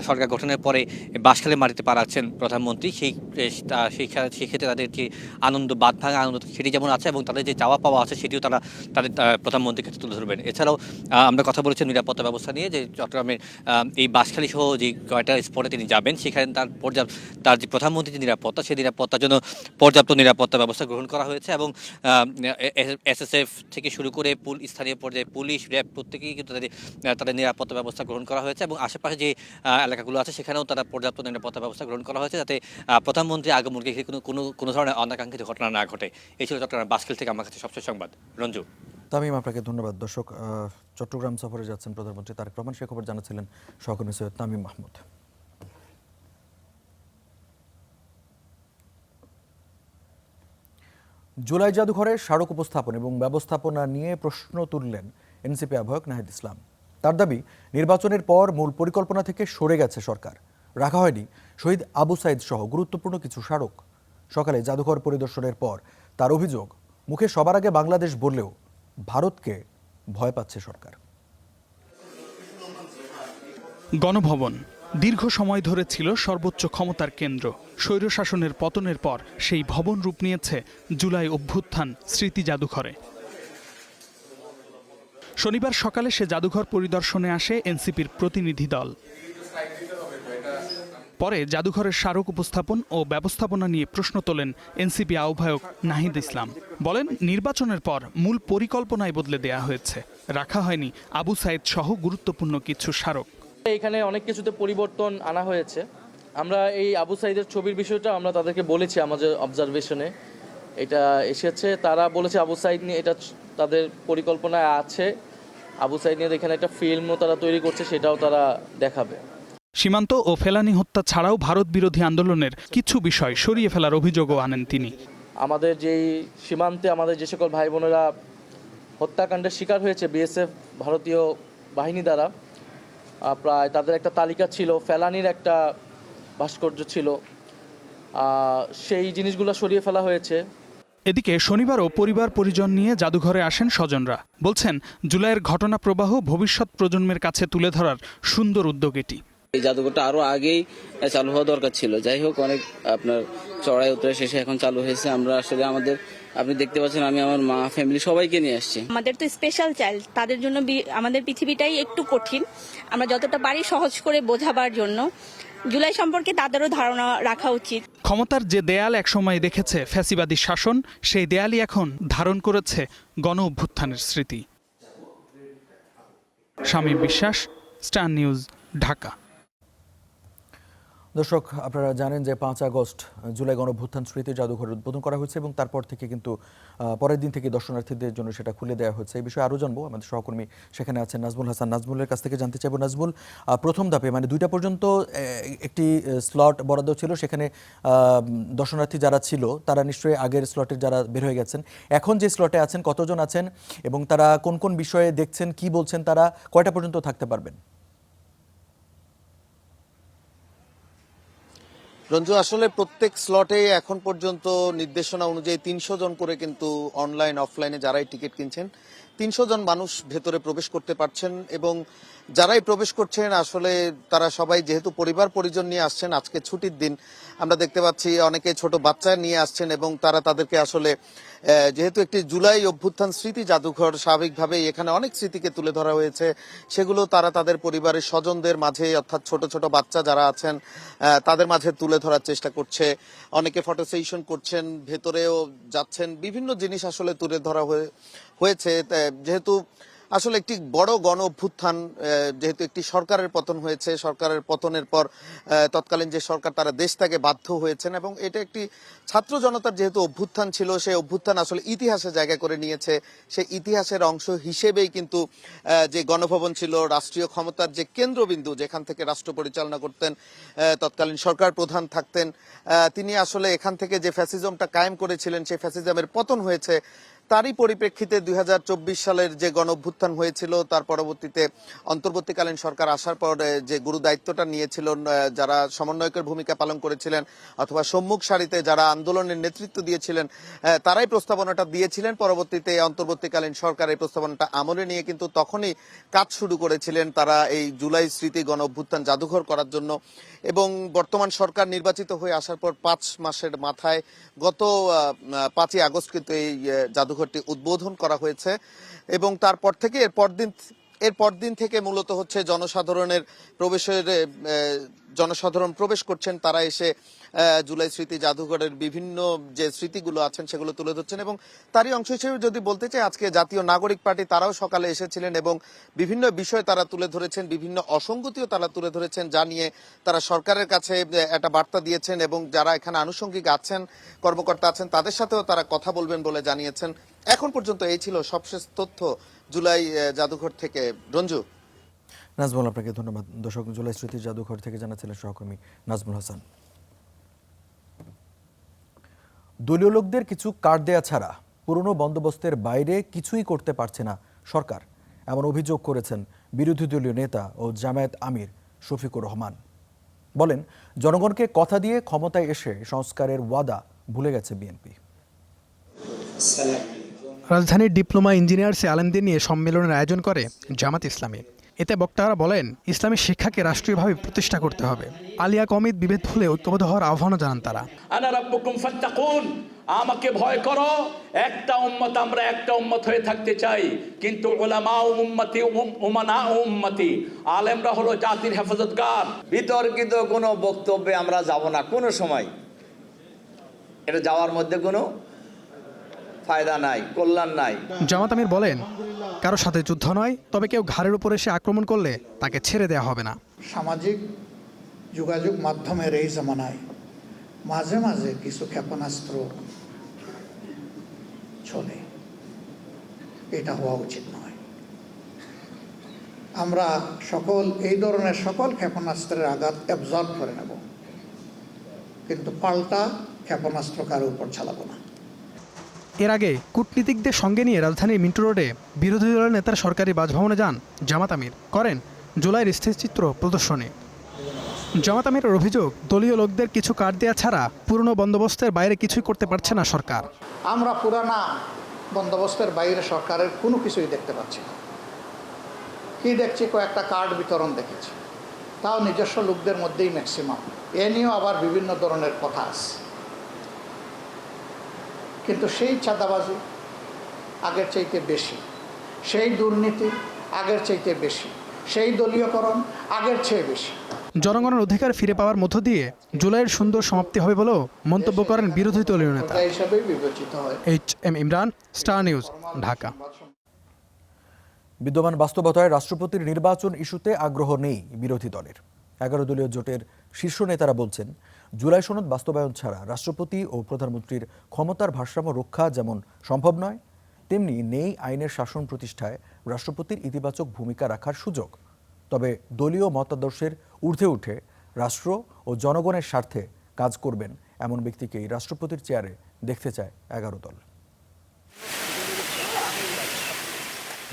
সরকার গঠনের পরে বাঁশখালী মাটিতে পা রাখছেন প্রধানমন্ত্রী, সেই ক্ষেত্রে তাদের যে আনন্দ, বাদ ভাঙা আনন্দ সেটি যেমন আছে এবং তাদের যে চাওয়া পাওয়া আছে সেটিও তারা তাদের প্রধানমন্ত্রীর কাছে তুলে ধরবেন। এছাড়াও আমরা কথা বলেছি নিরাপত্তা ব্যবস্থা নিয়ে, যে চট্টগ্রামের এই বাঁশখালী সহ যে কয়টা স্পটে তিনি যাবেন সেখানে তার যে প্রধানমন্ত্রীর যে নিরাপত্তা সেই নিরাপত্তার জন্য পর্যাপ্ত নিরাপত্তা ব্যবস্থা গ্রহণ করা হয়েছে এবং এসএসএফ থেকে শুরু করে স্থানীয় পর্যায়ে পুলিশ, র্যাব প্রত্যেকেই কিন্তু তাদের নিরাপত্তা ব্যবস্থা গ্রহণ করা হয়েছে এবং আশেপাশে যে এলাকাগুলো আছে সেখানেও তারা পর্যাপ্ত নিরাপত্তা ব্যবস্থা গ্রহণ করা হয়েছে যাতে প্রধানমন্ত্রী আগমনকে কোনো ধরনের অনাকাঙ্ক্ষিত ঘটনা না ঘটে। এই ছিল চট্টগ্রাম বাঁশখালী থেকে আমার কাছে সবচেয়ে সংবাদ। রঞ্জু। তামিম, আপনাকে ধন্যবাদ। দর্শক, চট্টগ্রাম সফরে যাচ্ছেন প্রধানমন্ত্রী তারেক রহমান, সে খবর জানাচ্ছিলেন সহকর্মী সৈয়দ তামিম মাহমুদ। জুলাই জাদুঘরের স্মারক উপস্থাপন এবং ব্যবস্থাপনা নিয়ে প্রশ্ন তুললেন এনসিপি আহ্বায়ক নাহিদ ইসলাম। তার দাবি, নির্বাচনের পর মূল পরিকল্পনা থেকে সরে গেছে সরকার, রাখা হয়নি শহীদ আবু সাইদ সহ গুরুত্বপূর্ণ কিছু স্মারক। সকালে জাদুঘর পরিদর্শনের পর তার অভিযোগ, মুখে সবার আগে বাংলাদেশ বললেও ভারতকে ভয় পাচ্ছে সরকার। গণভবন দীর্ঘ সময় ধরে ছিল সর্বোচ্চ ক্ষমতার কেন্দ্র। স্বৈরশাসনের পতনের পর সেই ভবন রূপ নিয়েছে জুলাই অভ্যুত্থান স্মৃতি জাদুঘরে। শনিবার সকালে সে জাদুঘর পরিদর্শনে আসে এনসিপির প্রতিনিধি দল। পরে জাদুঘরের স্মারক উপস্থাপন ও ব্যবস্থাপনা নিয়ে প্রশ্ন তোলেন এনসিপি আহ্বায়ক নাহিদ ইসলাম। বলেন, নির্বাচনের পর মূল পরিকল্পনায় বদলে দেয়া হয়েছে, রাখা হয়নি আবু সাইদ সহ গুরুত্বপূর্ণ কিছু স্মারক। এখানে অনেক কিছুতে পরিবর্তন আনা হয়েছে। আমরা এই আবু সাইদের ছবির বিষয়টা আমরা তাদেরকে বলেছি আমাদের অবজারভেশনে, এটা এসেছে। তারা বলেছে আবু সাইদ নিয়ে এটা তাদের পরিকল্পনায় আছে। আবু সাইদ নিয়ে এখানে একটা ফিল্মও তারা তৈরি করছে, সেটাও তারা দেখাবে। সীমান্ত ও ফেলানি হত্যা ছাড়াও ভারত বিরোধী আন্দোলনের কিছু বিষয় সরিয়ে ফেলার অভিযোগও আনেন তিনি। আমাদের যেই সীমান্তে আমাদের যে সকল ভাই বোনেরা হত্যাকাণ্ডের শিকার হয়েছে বিএসএফ ভারতীয় বাহিনী দ্বারা, প্রায় তাদের একটা তালিকা ছিল, ফেলানির একটা ভাস্কর্য ছিল, সেই জিনিসগুলো সরিয়ে ফেলা হয়েছে। এদিকে শনিবারও পরিবার পরিজন নিয়ে জাদুঘরে আসেন স্বজনরা। বলছেন, জুলাইয়ের ঘটনা প্রবাহ ভবিষ্যৎ প্রজন্মের কাছে তুলে ধরার সুন্দর উদ্যোগ এটি। এই জাদুঘরটা আরো আগেই চালু হওয়া দরকার ছিল। যাই হোক, অনেক আপনার চড়াই উতরে শেষে এখন চালু হয়েছে। আমরা আসলে আপনি দেখতে পাচ্ছেন, আমি আমার মা ফ্যামিলি সবাইকে নিয়ে আসছি। আমাদের তো স্পেশাল চাইল্ড, তাদের জন্য আমাদের পৃথিবীটাই একটু কঠিন। আমরা যতটা পারি সহজ করে বোঝাবার জন্য জুলাই সম্পর্কে তাদেরও ধারণা রাখা উচিত। ক্ষমতার যে দেয়াল একসময় দেখেছে ফ্যাসিবাদী শাসন, সেই দেয়ালই এখন ধারণ করেছে গণ অভ্যুত্থানের স্মৃতি। শামীম বিশ্বাস, স্টার নিউজ, ঢাকা। দর্শক, আপনারা জানেন যে 5 আগস্ট জুলাই গণঅভ্যুত্থান স্মৃতি জাদুঘর উদ্বোধন করা হয়েছে এবং তারপর থেকে কিন্তু পরের দিন থেকে দর্শনার্থীদের জন্য সেটা খুলে দেওয়া হয়েছে। এই বিষয়ে আরও জানবো, আমাদের সহকর্মী সেখানে আছেন নাজমুল হাসান। নাজমুলের কাছ থেকে জানতে চাইবো, নাজমুল, প্রথম ধাপে মানে 2টা পর্যন্ত একটি স্লট বরাদ্দ ছিল, সেখানে দর্শনার্থী যারা ছিল তারা নিশ্চয়ই আগের স্লটের যারা বের হয়ে গেছেন, এখন যে স্লটে আছেন কতজন আছেন এবং তারা কোন কোন বিষয়ে দেখছেন, কি বলছেন, তারা কয়টা পর্যন্ত থাকতে পারবেন? রঞ্জু, আসলে প্রত্যেক স্লটে এখন পর্যন্ত নির্দেশনা অনুযায়ী 300 জন করে কিন্তু অনলাইন অফলাইনে যারাই টিকিট কিনছেন 300 জন মানুষ ভেতরে প্রবেশ করতে পারছেন। এবং যারাই প্রবেশ করছেন আসলে তারা সবাই যেহেতু পরিবার পরিজন নিয়ে আসছেন, আজকে ছুটির দিন, আমরা দেখতে পাচ্ছি অনেকে ছোট বাচ্চা নিয়ে আসছেন এবং তারা তাদেরকে আসলে যেহেতু একটি জুলাই অভ্যুত্থান স্মৃতি জাদুঘর, স্বাভাবিকভাবেই এখানে অনেক স্মৃতিকে তুলে ধরা হয়েছে, সেগুলো তারা তাদের পরিবারের স্বজনদের মাঝে, অর্থাৎ ছোট ছোট বাচ্চা যারা আছেন তাদের মাঝে তুলে ধরার চেষ্টা করছে। অনেকে ফটো সেশন করছেন, ভেতরেও যাচ্ছেন, বিভিন্ন জিনিস আসলে তুলে ধরা হয়েছে। যেহেতু আসলে একটি বড় গণ অভ্যুত্থান, যেহেতু একটি সরকারের পতন হয়েছে, সরকারের পতনের পর তৎকালীন যে সরকার তারা দেশ থেকে বাধ্য হয়েছেন এবং এটা একটি ছাত্র জনতার যেহেতু অভ্যুত্থান ছিল, সেই অভ্যুত্থান আসলে ইতিহাসে জায়গা করে নিয়েছে। সেই ইতিহাসের অংশ হিসেবেই কিন্তু যে গণভবন ছিল রাষ্ট্রীয় ক্ষমতার যে কেন্দ্রবিন্দু, যেখান থেকে রাষ্ট্র পরিচালনা করতেন তৎকালীন সরকার প্রধান থাকতেন, তিনি আসলে এখান থেকে যে ফ্যাসিজমটা কায়েম করেছিলেন, সেই ফ্যাসিজমের পতন হয়েছে। তারই পরিপ্রেক্ষিতে 2024 সালের যে গণঅভ্যুত্থান হয়েছিল, তার পরবর্তীতে অন্তর্বর্তীকালীন সরকার আসার পর যে গুরু দায়িত্বটা নিয়েছিলেন, যারা সমন্বয়কের ভূমিকা পালন করেছিলেন অথবা সম্মুখ সারিতে যারা আন্দোলনের নেতৃত্ব দিয়েছিলেন, তারাই প্রস্তাবনাটা দিয়েছিলেন। পরবর্তীতে অন্তর্বর্তীকালীন সরকার এই প্রস্তাবনাটা আমলে নিয়ে কিন্তু তখনই কাজ শুরু করেছিলেন তারা এই জুলাই স্মৃতি গণঅভ্যুত্থান জাদুঘর করার জন্য। এবং বর্তমান সরকার নির্বাচিত হয়ে আসার পর 5 মাসের মাথায় গত 5ই আগস্ট কিন্তু এই জাদুঘরটি উদ্বোধন করা হয়েছে। এবং তারপর থেকে এরপর দিন থেকে মূলত হচ্ছে জনসাধারণ প্রবেশ করছেন, তারা এসে জুলাই স্মৃতি জাদুঘরের বিভিন্ন যে স্মৃতিগুলো আছেন সেগুলো তুলে ধরছেন। এবং তারই অংশ হিসেবে যদি বলতে চাই, আজকে জাতীয় নাগরিক পার্টি তারাও সকালে এসেছিলেন এবং বিভিন্ন বিষয় তারা তুলে ধরেছেন, বিভিন্ন অসঙ্গতিও তারা তুলে ধরেছেন, যা নিয়ে তারা সরকারের কাছে একটা বার্তা দিয়েছেন এবং যারা এখানে আনুষঙ্গিক আছেন, কর্মকর্তা আছেন, তাদের সাথেও তারা কথা বলবেন বলে জানিয়েছেন। এখন পর্যন্ত এই ছিল সবশেষ তথ্য জুলাই জাদুঘর থেকে। রঞ্জু। নাজমুল, আপনাকে ধন্যবাদ। দর্শক, জুলাই স্মৃতি জাদুঘর থেকে জানাচ্ছিলেন সহকর্মী নাজমুল হাসান। দলীয় লোকদের কিছু কার্ড দেয়া ছাড়া পুরনো বন্দোবস্তের বাইরে কিছুই করতে পারছে না সরকার, এমন অভিযোগ করেছেন বিরোধী দলীয় নেতা ও জামায়াত আমির শফিকুর রহমান। বলেন, জনগণকে কথা দিয়ে ক্ষমতায় এসে সংস্কারের ওয়াদা ভুলে গেছে বিএনপি। রাজধানীর ডিপ্লোমা ইঞ্জিনিয়ার্সে আলেমদের নিয়ে সম্মেলনের আয়োজন করে জামাত ইসলামী। এতে বক্তারা বলেন, ইসলামী শিক্ষাকে রাষ্ট্রীয়ভাবে প্রতিষ্ঠা করতে হবে। আলিয়া কমিদ বিভেদ ভুলে ঐক্যবদ্ধ হওয়ার আহ্বানও জানান তারা। আনা রাব্বুকুম ফাত্তাকুন, আমাকে ভয় করো। একটা উম্মত, আমরা একটা উম্মত হয়ে থাকতে চাই, কিন্তু উলামা উম্মতি উমানা উম্মতি, আলেমরা হলো জাতির হেফাজতগার। বিতর্কিত কোনো বক্তব্যে আমরা যাব না কোনো সময়। এটা যাওয়ার মধ্যে কোনো ফায়দা নাই, কল্যাণ নাই। জামাত আমির বলেন, কারো সাথে যুদ্ধ নয়, তবে কেউ ঘাড়ের উপর এসে আক্রমণ করলে তাকে ছেড়ে দেওয়া হবে না। সামাজিক যোগাযোগ মাধ্যমের এই জামানায় মাঝে মাঝে কিছু ক্ষেপণাস্ত্র চলে, এটা হওয়া উচিত নয়। আমরা এই ধরনের সকল ক্ষেপণাস্ত্রের আঘাত অ্যাবজর্ব করে নেব, কিন্তু পাল্টা ক্ষেপণাস্ত্র কারোর উপর চালাবো না। এর আগে কূটনীতিকদের সঙ্গে নিয়ে রাজধানীর মিন্টো রোডে বিরোধী দলের নেতারা সরকারি বাসভবনে যান জামাত আমির, করেন জুলাইয়ের স্থিরচিত্র প্রদর্শনী। জামাত আমিরের অভিযোগ, দলীয় লোকদের কিছু কার্ড দেওয়া ছাড়া পুরনো বন্দোবস্তের বাইরে কিছুই করতে পারছে না সরকার। আমরা পুরানা বন্দোবস্তের বাইরে সরকারের কোনো কিছুই দেখতে পাচ্ছি না। কি দেখছি, কয়েকটা কার্ড বিতরণ দেখেছি, তাও নিজস্ব লোকদের মধ্যেই ম্যাক্সিমাম। এ নিয়েও আবার বিভিন্ন ধরনের কথা আছে, কিন্তু সেই চাঁদাবাজি আগের চাইতে বেশি, সেই দুর্নীতি আগের চাইতে বেশি, সেই দলীয়করণ আগের চেয়ে বেশি। জনগণের অধিকার ফিরে পাওয়ার মধ্য দিয়ে জুলাইয়ের সুন্দর সমাপ্তি হবে বলেও মন্তব্য করেন বিরোধী দলীয় নেতা। হিসাবেই বিবেচিত হয়। HM Imran, star news, Dhaka. বিদ্যমান বাস্তবতায় রাষ্ট্রপতির নির্বাচন ইস্যুতে আগ্রহ নেই বিরোধী দলের। 11 দলীয় জোটের শীর্ষ নেতারা বলছেন, জুলাই সনদ বাস্তবায়ন ছাড়া রাষ্ট্রপতি ও প্রধানমন্ত্রীর ক্ষমতার ভারসাম্য রক্ষা যেমন সম্ভব নয়, তেমনি নেই আইনের শাসন প্রতিষ্ঠায় রাষ্ট্রপতির ইতিবাচক ভূমিকা রাখার সুযোগ। তবে দলীয় মতাদর্শের ঊর্ধ্বে উঠে রাষ্ট্র ও জনগণের স্বার্থে কাজ করবেন এমন ব্যক্তিকেই রাষ্ট্রপতির চেয়ারে দেখতে চায় 11 দল।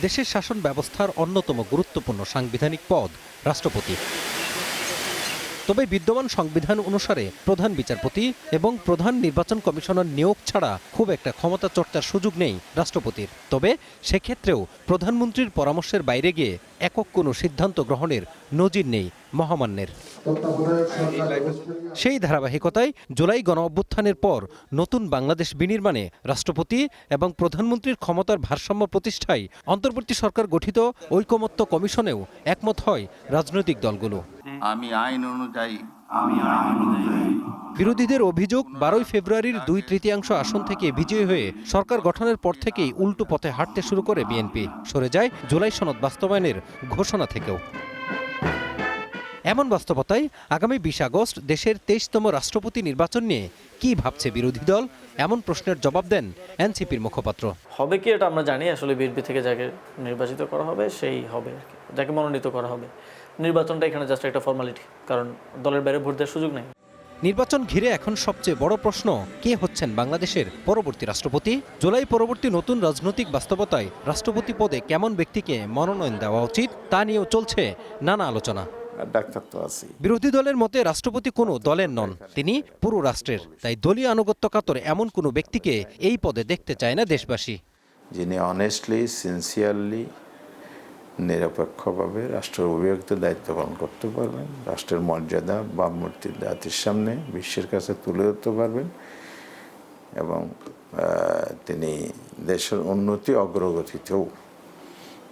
দেশের শাসন ব্যবস্থার অন্যতম গুরুত্বপূর্ণ সাংবিধানিক পদ রাষ্ট্রপতি। তবে বিদ্যমান সংবিধান অনুসারে প্রধান বিচারপতি এবং প্রধান নির্বাচন কমিশনার নিয়োগ ছাড়া খুব একটা ক্ষমতা চর্চার সুযোগ নেই রাষ্ট্রপতির। তবে সেক্ষেত্রেও প্রধানমন্ত্রীর পরামর্শের বাইরে গিয়ে একক কোনো সিদ্ধান্ত গ্রহণের নজির নেই মহামান্যের। সেই ধারাবাহিকতায় জুলাই গণঅভ্যুত্থানের পর নতুন বাংলাদেশ বিনির্মাণে রাষ্ট্রপতি এবং প্রধানমন্ত্রীর ক্ষমতার ভারসাম্য প্রতিষ্ঠায় অন্তর্বর্তী সরকার গঠিত ঐকমত্য কমিশনেও একমত হয় রাজনৈতিক দলগুলো। আমি আইন অনুযায়ী বিরোধীদের অভিযোগ, 12 ফেব্রুয়ারির 2/3 আসন থেকে বিজয়ী হয়ে সরকার গঠনের পর থেকেই উল্টো পথে হাঁটতে শুরু করে বিএনপি, সরে যায় জুলাই সনদ বাস্তবায়নের ঘোষণা থেকেও। এমন বাস্তবতায় আগামী 20 আগস্ট দেশের 23তম রাষ্ট্রপতি নির্বাচন নিয়ে কি ভাবছে বিরোধী দল, এমন প্রশ্নের জবাব দেন এনসিপির মুখপাত্র। হবে কি এটা আমরা জানি, আসলে বিএনপি থেকে যাকে নির্বাচিত করা হবে সেই হবে, যাকে মনোনীত করা হবে। নির্বাচনটা এখানে জাস্ট একটা ফর্মালিটি, কারণ দলের বাইরে ভোট দেওয়ার সুযোগ নেই। নির্বাচন ঘিরে এখন সবচেয়ে বড় প্রশ্ন, কে হচ্ছেন বাংলাদেশের পরবর্তী রাষ্ট্রপতি। জুলাই পরবর্তী নতুন রাজনৈতিক বাস্তবতায় রাষ্ট্রপতি পদে কেমন ব্যক্তিকে মনোনয়ন দেওয়া উচিত তা নিয়েও চলছে নানা আলোচনা। বিরোধী দলের মতে রাষ্ট্রপতি কোনো দলের নন, তিনি পুরো রাষ্ট্রের। তাই দলীয় আনুগত্য কাতর এমন কোনো ব্যক্তিকে এই পদে দেখতে চায় না দেশবাসী, যিনি অনেস্টলি, সিনসিয়ারলি, নিরপেক্ষভাবে রাষ্ট্রের অভিভাবকদের দায়িত্ব পালন করতে পারবেন, রাষ্ট্রের মর্যাদা ভাবমূর্তি জাতির সামনে বিশ্বের কাছে তুলে ধরতে পারবেন এবং তিনি দেশের উন্নতি অগ্রগতিতেও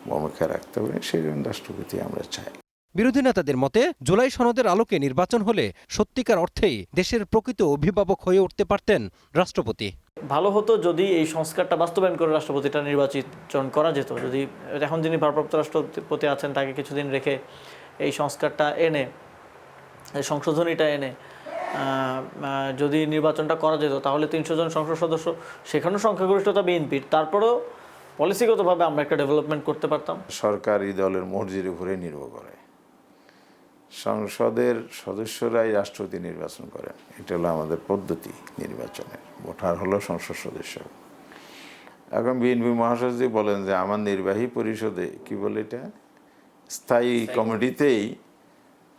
ভূমিকা রাখতে পারেন, সেই জন্য রাষ্ট্রপতি আমরা চাই। বিরোধী নেতাদের মতে জুলাই সনদের আলোকে নির্বাচন হলে সত্যিকার অর্থেই দেশের প্রকৃত অভিভাবক হয়ে উঠতে পারতেন রাষ্ট্রপতি। ভালো হতো যদি এই সংস্কারটা বাস্তবায়ন করে রাষ্ট্রপতিটা নির্বাচন করা যেত। যদি এখন যিনি ভারপ্রাপ্ত রাষ্ট্রপতি আছেন তাকে কিছুদিন রেখে এই সংস্কারটা এনে, এই সংশোধনীটা এনে যদি নির্বাচনটা করা যেত, তাহলে 300 জন সংসদ সদস্য, সেখানেও সংখ্যাগরিষ্ঠতা বিএনপির, তারপরেও পলিসিগতভাবে আমরা একটা ডেভেলপমেন্ট করতে পারতাম। সরকারি দলের মর্জির উপরে নির্ভর করে, সংসদের সদস্যরাই রাষ্ট্রপতি নির্বাচন করেন। এটা হলো আমাদের পদ্ধতি নির্বাচনের, ভোটার হলো সংসদ সদস্য। এখন বিএনপি মহাসচিব বলেন যে আমার নির্বাহী পরিষদে কি বলে এটা স্থায়ী কমিটিতেই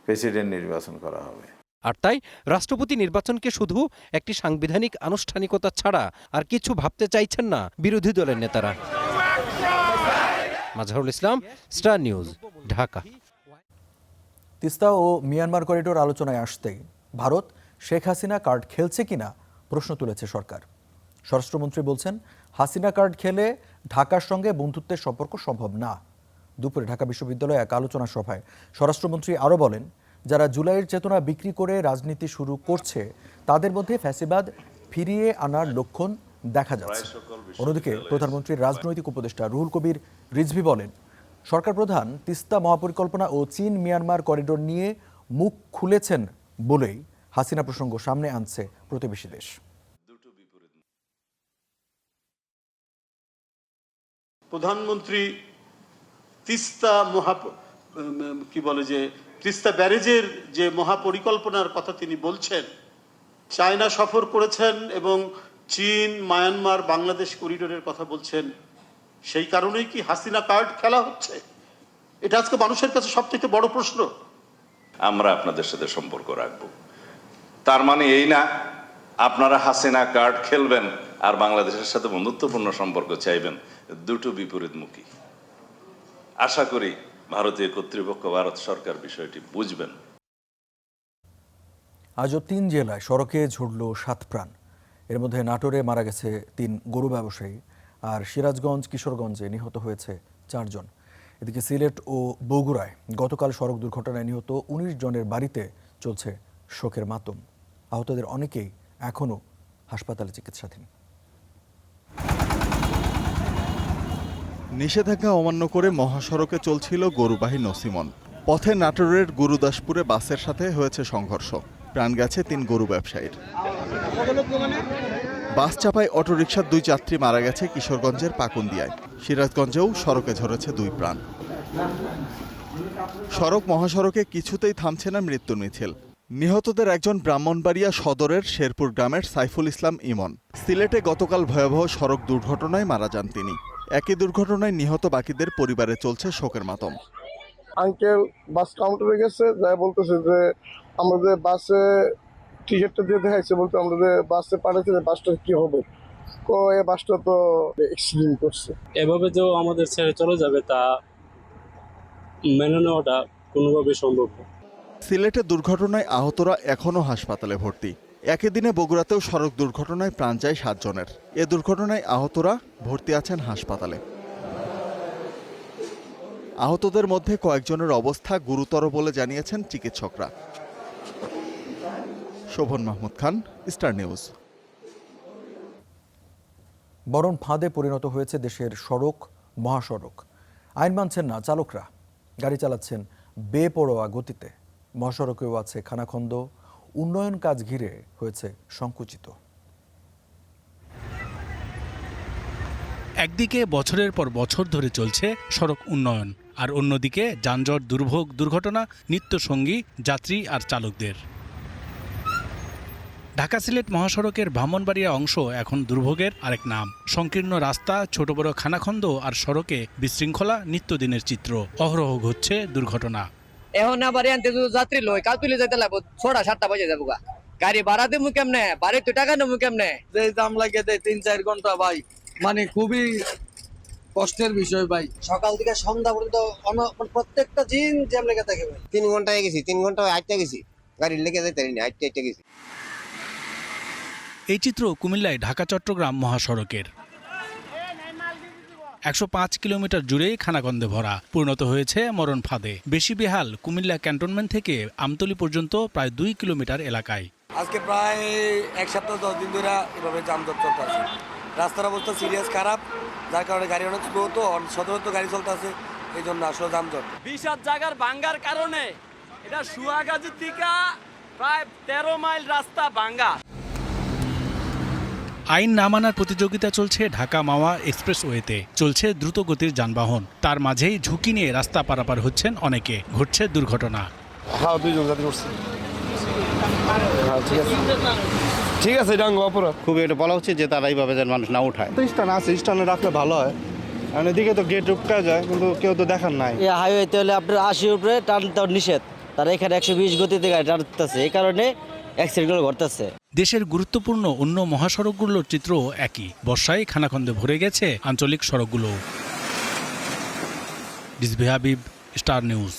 প্রেসিডেন্ট নির্বাচন করা হবে। আর তাই রাষ্ট্রপতি নির্বাচনকে শুধু একটি সাংবিধানিক আনুষ্ঠানিকতা ছাড়া আর কিছু ভাবতে চাইছেন না বিরোধী দলের নেতারা। Mazharul Islam, star news, Dhaka. তিস্তা ও মিয়ানমার করিডোর আলোচনায় আসতেই ভারত শেখ হাসিনা কার্ড খেলছে কিনা প্রশ্ন তুলেছে সরকার। স্বরাষ্ট্রমন্ত্রী বলছেন, হাসিনা কার্ড খেলে ঢাকার সঙ্গে বন্ধুত্বের সম্পর্ক সম্ভব না। দুপুরে ঢাকা বিশ্ববিদ্যালয়ে এক আলোচনা সভায় স্বরাষ্ট্রমন্ত্রী আরও বলেন, যারা জুলাইয়ের চেতনা বিক্রি করে রাজনীতি শুরু করছে তাদের মধ্যে ফ্যাসিবাদ ফিরিয়ে আনার লক্ষণ দেখা যাচ্ছে। অন্যদিকে প্রধানমন্ত্রীর রাজনৈতিক উপদেষ্টা রুহুল কবির রিজভী বলেন, সরকার প্রধান তিস্তা মহাপরিকল্পনা ও চীন মিয়ানমার করিডোর নিয়ে মুখ খুলেছেন বলেই হাসিনা প্রসঙ্গ সামনে আনছে প্রতিবেশী দেশ। প্রধানমন্ত্রী তিস্তা তিস্তা ব্যারেজের যে মহাপরিকল্পনার কথা তিনি বলছেন, চায়না সফর করেছেন এবং চীন মায়ানমার বাংলাদেশ করিডোরের কথা বলছেন, সেই কারণেই কি হাসিনা কার্ড খেলা হচ্ছে? এটা আজকে মানুষের কাছে সবথেকে বড় প্রশ্ন। আমরা আপনাদের সাথে সম্পর্ক রাখব, তার মানে এই না আপনারা হাসিনা কার্ড খেলবেন আর বাংলাদেশের সাথে বন্ধুত্বপূর্ণ সম্পর্ক চাইবেন। দুটো বিপরীতমুখী। আশা করি ভারতীয় কর্তৃপক্ষ, ভারত সরকার বিষয়টি বুঝবেন। আজও 3 জেলায় সড়কে ঝরল 7 প্রাণ। এর মধ্যে নাটোরে মারা গেছে 3 গরু ব্যবসায়ী, আর সিরাজগঞ্জ কিশোরগঞ্জে নিহত হয়েছে 4 জন। এদিকে সিলেট ও বগুড়ায় গতকাল সড়ক দুর্ঘটনায় নিহত 19 জনের বাড়িতে চলছে শোকের মাতম। আহতদের অনেকেই এখনও হাসপাতালে চিকিৎসাধীন। নিষেধাজ্ঞা অমান্য করে মহাসড়কে চলছিল গরুবাহী নসিমন। পথে নাটোরের গুরুদাসপুরে বাসের সাথে হয়েছে সংঘর্ষ, প্রাণ গেছে 3 গরু ব্যবসায়ীর। বাস চাপায় অটোরিকশার 2 যাত্রী মারা গেছে কিশোরগঞ্জের পাকুন্দিয়ায়। সিরাজগঞ্জেও সড়কে ঝরেছে 2 প্রাণ। সড়ক মহাসড়কে কিছুতেই থামছে না মৃত্যুর মিছিল। নিহতদের একজন ব্রাহ্মণবাড়িয়া সদরের শেরপুর গ্রামের সাইফুল ইসলাম ইমন। সিলেটে গতকাল ভয়াবহ সড়ক দুর্ঘটনায় মারা যান তিনি। একই দুর্ঘটনায় নিহত বাকিদের পরিবারে চলছে শোকের মাতম। আঙ্কেল বাস কাউন্টারে গেছে, যাই বলতেছে যে আমাদের বাসে টিকিটটা দিয়ে দেখাইছে, বলতে আমাদের বাসে পাঠাচ্ছে, বাসটা কি হবে? এই বাসটা তো অ্যাক্সিডেন্ট করছে। এভাবে যে আমাদের ছেড়ে চলে যাবে তা মেনে নেওয়াটা কোনোভাবে সম্ভব না। সিলেটে দুর্ঘটনায় আহতরা এখনও হাসপাতালে ভর্তি। একই দিনে বগুড়াতেও সড়ক দুর্ঘটনায় প্রাণ যায় 7 জনের। এ দুর্ঘটনায় আহতরা ভর্তি আছেন হাসপাতালে। আহতদের মধ্যে কয়েকজনের অবস্থা গুরুতর বলে জানিয়েছেন চিকিৎসকরা। শোভন মাহমুদ খান, স্টার নিউজ। বরণ ফাঁদে পরিণত হয়েছে দেশের সড়ক মহাসড়ক। আইন মানছেন না চালকরা, গাড়ি চালাচ্ছেন বেপরোয়া গতিতে। মহাসড়কেও আছে খানাখন্দ, উন্নয়ন কাজ ঘিরে হয়েছে সংকুচিত। একদিকে বছরের পর বছর ধরে চলছে সড়ক উন্নয়ন, আর অন্যদিকে যানজট, দুর্ভোগ, দুর্ঘটনা নিত্যসঙ্গী যাত্রী আর চালকদের। ঢাকা সিলেট মহাসড়কের ব্রাহ্মণবাড়িয়া অংশ এখন দুর্ভোগের আরেক নাম। সংকীর্ণ রাস্তা, ছোট বড় খানাখন্দ আর সড়কে বিশৃঙ্খলা নিত্যদিনের চিত্র। অহরহ ঘটছে দুর্ঘটনা। এখন আবার আনতে যাত্রী লই কাল তুলে যাইতে লাগবো 6টা-7টা বাজে যাবো গা। গাড়ি ভাড়া দেবো কেমনে? বাড়ি তো টাকা নেবো কেমনে? যে দাম লাগে দেয় 3-4 ঘন্টা ভাই, মানে খুবই কষ্টের বিষয় ভাই। সকাল থেকে সন্ধ্যা পর্যন্ত প্রত্যেকটা দিন জ্যাম লেগে থাকে ভাই। 3 ঘন্টায় গেছি, 3 ঘন্টা আটটা গেছি, গাড়ি লেগে যাইতে পারিনি, আটটা গেছি। এই চিত্র কুমিল্লায় ঢাকা চট্টগ্রাম মহাসড়কের। 105 কিলোমিটার জুড়ে খানাখন্দে ভরা, পরিণত হয়েছে মরণ ফাঁদে। বেশি বেহাল কুমিল্লা ক্যান্টনমেন্ট থেকে আমতলী পর্যন্ত প্রায় 2 কিলোমিটার এলাকায়। আজকে প্রায় 1 সপ্তাহ 10 দিন ধরে এভাবে যানজট চলতেছে। রাস্তার অবস্থা সিরিয়াস খারাপ, যার কারণে গাড়ি অনেক স্লো, তো সদরত গাড়ি চলতেছে, এই জন্য আসলে যানজট। 20 জায়গার ভাঙ্গার কারণে এটা সুয়াগাজী থেকে প্রায় 13 মাইল রাস্তা ভাঙ্গা। আইন না মানার প্রতিযোগিতা চলছে ঢাকা মাওয়া এক্সপ্রেসওয়েতে। চলছে দ্রুত গতির যানবাহন, তার মাঝেই ঝুঁকি নিয়ে রাস্তা পারাপার হচ্ছেন অনেকে। ঘটছে দুর্ঘটনা। ঠিক আছে, এটা অপরাধ। খুবই এটা বলা উচিত যে তারা এইভাবে যেন মানুষ না উঠায়। স্ট্যান্ড আছে, স্ট্যান্ডে রাখলে ভালো হয়। এদিকে তো গেট উঠতে যায়, কিন্তু কেউ তো দেখার নাই। এই হাইওয়েতে হলে আপনার 80 উপরে টান নিষেধ, তারা এখানে 120 গতিতে গাড়ি টানতেছে, এই কারণে অ্যাক্সিডেন্টগুলো ঘটতেছে। দেশের গুরুত্বপূর্ণ অন্য মহাসড়কগুলোর চিত্র একই, বর্ষায় খানাখন্দে ভরে গেছে আঞ্চলিক সড়কগুলো। Rizvi Habib, star news.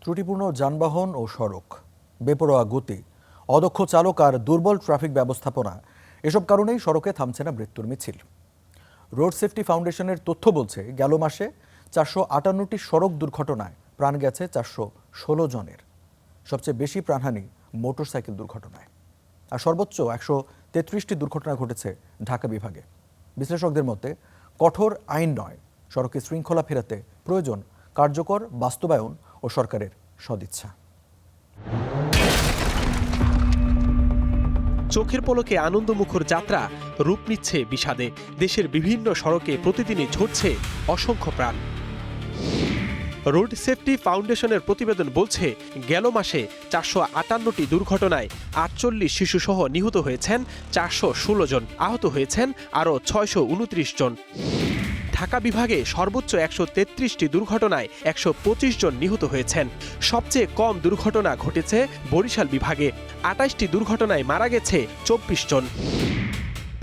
ত্রুটিপূর্ণ যানবাহন ও সড়ক, বেপরোয়া গতি, অদক্ষ চালক আর দুর্বল ট্রাফিক ব্যবস্থাপনা, এসব কারণেই সড়কে থামছে না মৃত্যুর মিছিল। রোড সেফটি ফাউন্ডেশনের তথ্য বলছে, গেল মাসে 458টি সড়ক দুর্ঘটনায় প্রাণ গেছে 416 জনের। সবচেয়ে বেশি প্রাণহানি মোটরসাইকেল দুর্ঘটনায়, আর সর্বোচ্চ 133টি দুর্ঘটনা ঘটেছে ঢাকা বিভাগে। বিশ্লেষকদের মতে, কঠোর আইন নয়, সড়কে শৃঙ্খলা ফেরাতে প্রয়োজন কার্যকর বাস্তবায়ন ও সরকারের সদিচ্ছা। চোখের পলকে আনন্দমুখর যাত্রা রূপ নিচ্ছে বিষাদে। দেশের বিভিন্ন সড়কে প্রতিদিনই ঝরছে অসংখ্য প্রাণ। রোড সেফটি ফাউন্ডেশনের প্রতিবেদন বলছে, গেল মাসে 458টি দুর্ঘটনায় 48 শিশুসহ নিহত হয়েছেন 416 জন, আহত হয়েছেন আরও 629 জন। ঢাকা বিভাগে সর্বোচ্চ 133টি দুর্ঘটনায় 125 জন নিহত হয়েছেন। সবচেয়ে কম দুর্ঘটনা ঘটেছে বরিশাল বিভাগে, 28টি দুর্ঘটনায় মারা গেছে 24 জন।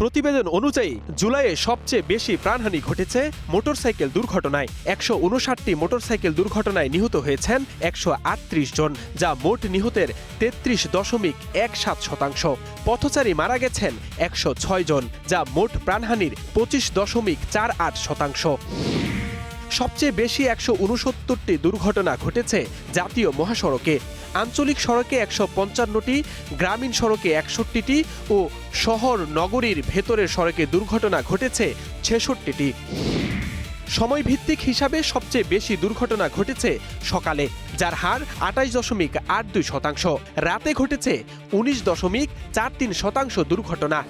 প্রতিবেদন অনুযায়ী জুলাইয়ে সবচেয়ে বেশি প্রাণহানি ঘটেছে মোটরসাইকেল দুর্ঘটনায়। 159টি মোটরসাইকেল দুর্ঘটনায় নিহত হয়েছেন 138 জন, যা মোট নিহতের 33.17%। পথচারী মারা গেছেন 106 জন, যা মোট প্রাণহানির 25.48%। সবচেয়ে বেশি 169টি দুর্ঘটনা ঘটেছে জাতীয় মহাসড়কে। আঞ্চলিক সড়কে 155টি, গ্রামীণ সড়কে 61টি ও শহর নগরীর ভেতরের সড়কে দুর্ঘটনা ঘটেছে 66টি। সময়ভিত্তিক হিসাবে সবচেয়ে বেশি দুর্ঘটনা ঘটেছে সকালে, যার হার 28.82%। রাতে ঘটেছে 19.43% দুর্ঘটনা।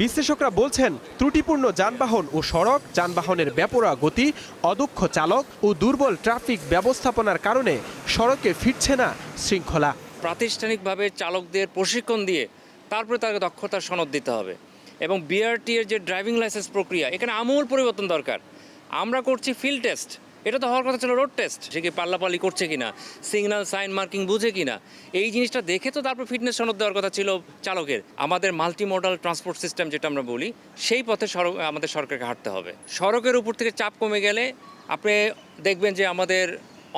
বিশ্লেষকরা বলছেন, ত্রুটিপূর্ণ যানবাহন ও সড়ক, যানবাহনের বেপরোয়া গতি, অদক্ষ চালক ও দুর্বল ট্রাফিক ব্যবস্থাপনার কারণে সড়কে ফিরছে না শৃঙ্খলা। প্রাতিষ্ঠানিকভাবে চালকদের প্রশিক্ষণ দিয়ে তারপরে তাকে দক্ষতার সনদ দিতে হবে, এবং বিআরটি এর যে ড্রাইভিং লাইসেন্স প্রক্রিয়া, এখানে আমূল পরিবর্তন দরকার। আমরা করছি ফিল্ড টেস্ট, এটা তো হওয়ার কথা ছিল রোড টেস্ট। সে কি পাল্লাপাল্লি করছে কিনা, সিগন্যাল সাইন মার্কিং বুঝে কিনা, এই জিনিসটা দেখে তো তারপর ফিটনেস সনদ দেওয়ার কথা ছিল চালকের। আমাদের মাল্টি মডাল ট্রান্সপোর্ট সিস্টেম যেটা আমরা বলি, সেই পথে আমাদের সরকারকে হাঁটতে হবে। সড়কের উপর থেকে চাপ কমে গেলে আপনি দেখবেন যে আমাদের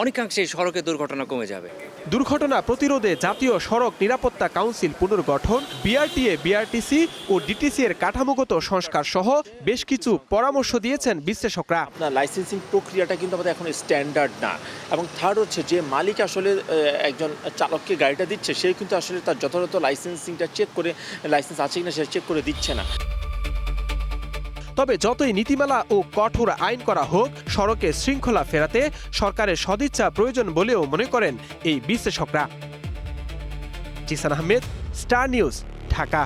অনেকাংশেই সড়কে দুর্ঘটনা কমে যাবে। দুর্ঘটনা প্রতিরোধে জাতীয় সড়ক নিরাপত্তা কাউন্সিল পুনর্গঠন, বিআরটিএ, বিআরটিসি ও ডিটিসি এর কাঠামোগত সংস্কার সহ বেশ কিছু পরামর্শ দিয়েছেন বিশ্লেষকরা। আপনার লাইসেন্সিং প্রক্রিয়াটা কিন্তু আমাদের এখন স্ট্যান্ডার্ড না, এবং থার্ড হচ্ছে যে মালিক আসলে একজন চালককে গাড়িটা দিচ্ছে, সে কিন্তু আসলে তার যথাযথ লাইসেন্সিংটা চেক করে, লাইসেন্স আছে কিনা সেটা চেক করে দিচ্ছে না। তবে যতই নীতিমালা ও কঠোর আইন করা হোক, সড়কে শৃঙ্খলা ফেরাতে সরকারের সদিচ্ছা প্রয়োজন বলেও মনে করেন এই বিশ্লেষকরা। Zisan Ahmed, star news, Dhaka.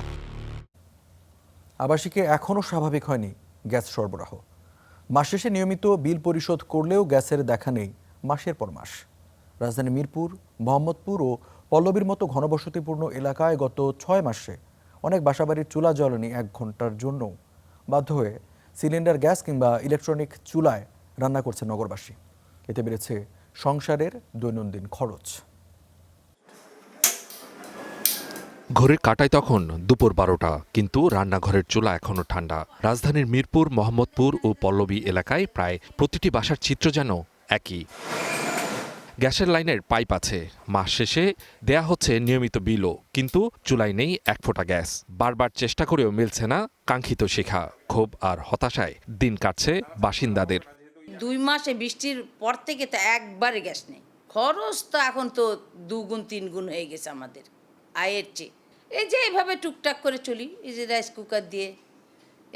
আবাসিকে এখনও স্বাভাবিক হয়নি গ্যাস সরবরাহ। মাস শেষে নিয়মিত বিল পরিশোধ করলেও গ্যাসের দেখা নেই মাসের পর মাস। রাজধানী মিরপুর, মোহাম্মদপুর ও পল্লবীর মতো ঘনবসতিপূর্ণ এলাকায় গত 6 মাসে অনেক বাসাবাড়ির চুলা জ্বলেনি 1 ঘন্টার জন্য। বাধ্য হয়ে সিলিন্ডার গ্যাস কিংবা ইলেকট্রনিক চুলায় রান্না করছে নগরবাসী। এতে বেড়েছে সংসারের দৈনন্দিন খরচ। ঘড়ির কাঁটায় তখন দুপুর 12টা, কিন্তু রান্নাঘরের চুলা এখনো ঠান্ডা। রাজধানীর মিরপুর, মোহাম্মদপুর ও পল্লবী এলাকায় প্রায় প্রতিটি বাসার চিত্র যেন একই। গ্যাসের লাইনের পাইপ আছে, মাস শেষে দেয়া হচ্ছে নিয়মিত বিলও, কিন্তু চুলায় নেই 1 ফোঁটা গ্যাস। বারবার চেষ্টা করেও মিলছে না কাঙ্ক্ষিত শিখা। ক্ষোভ আর হতাশায় দিন কাটছে বাসিন্দাদের। 2 মাসে বৃষ্টির পর থেকে তো একবারে গ্যাস নেই। খরচ তো এখন তো 2 গুণ 3 গুণ হয়ে গেছে আমাদের আয়ের চেয়ে। এই যে এইভাবে টুকটাক করে চলি, এই যে রাইস কুকার দিয়ে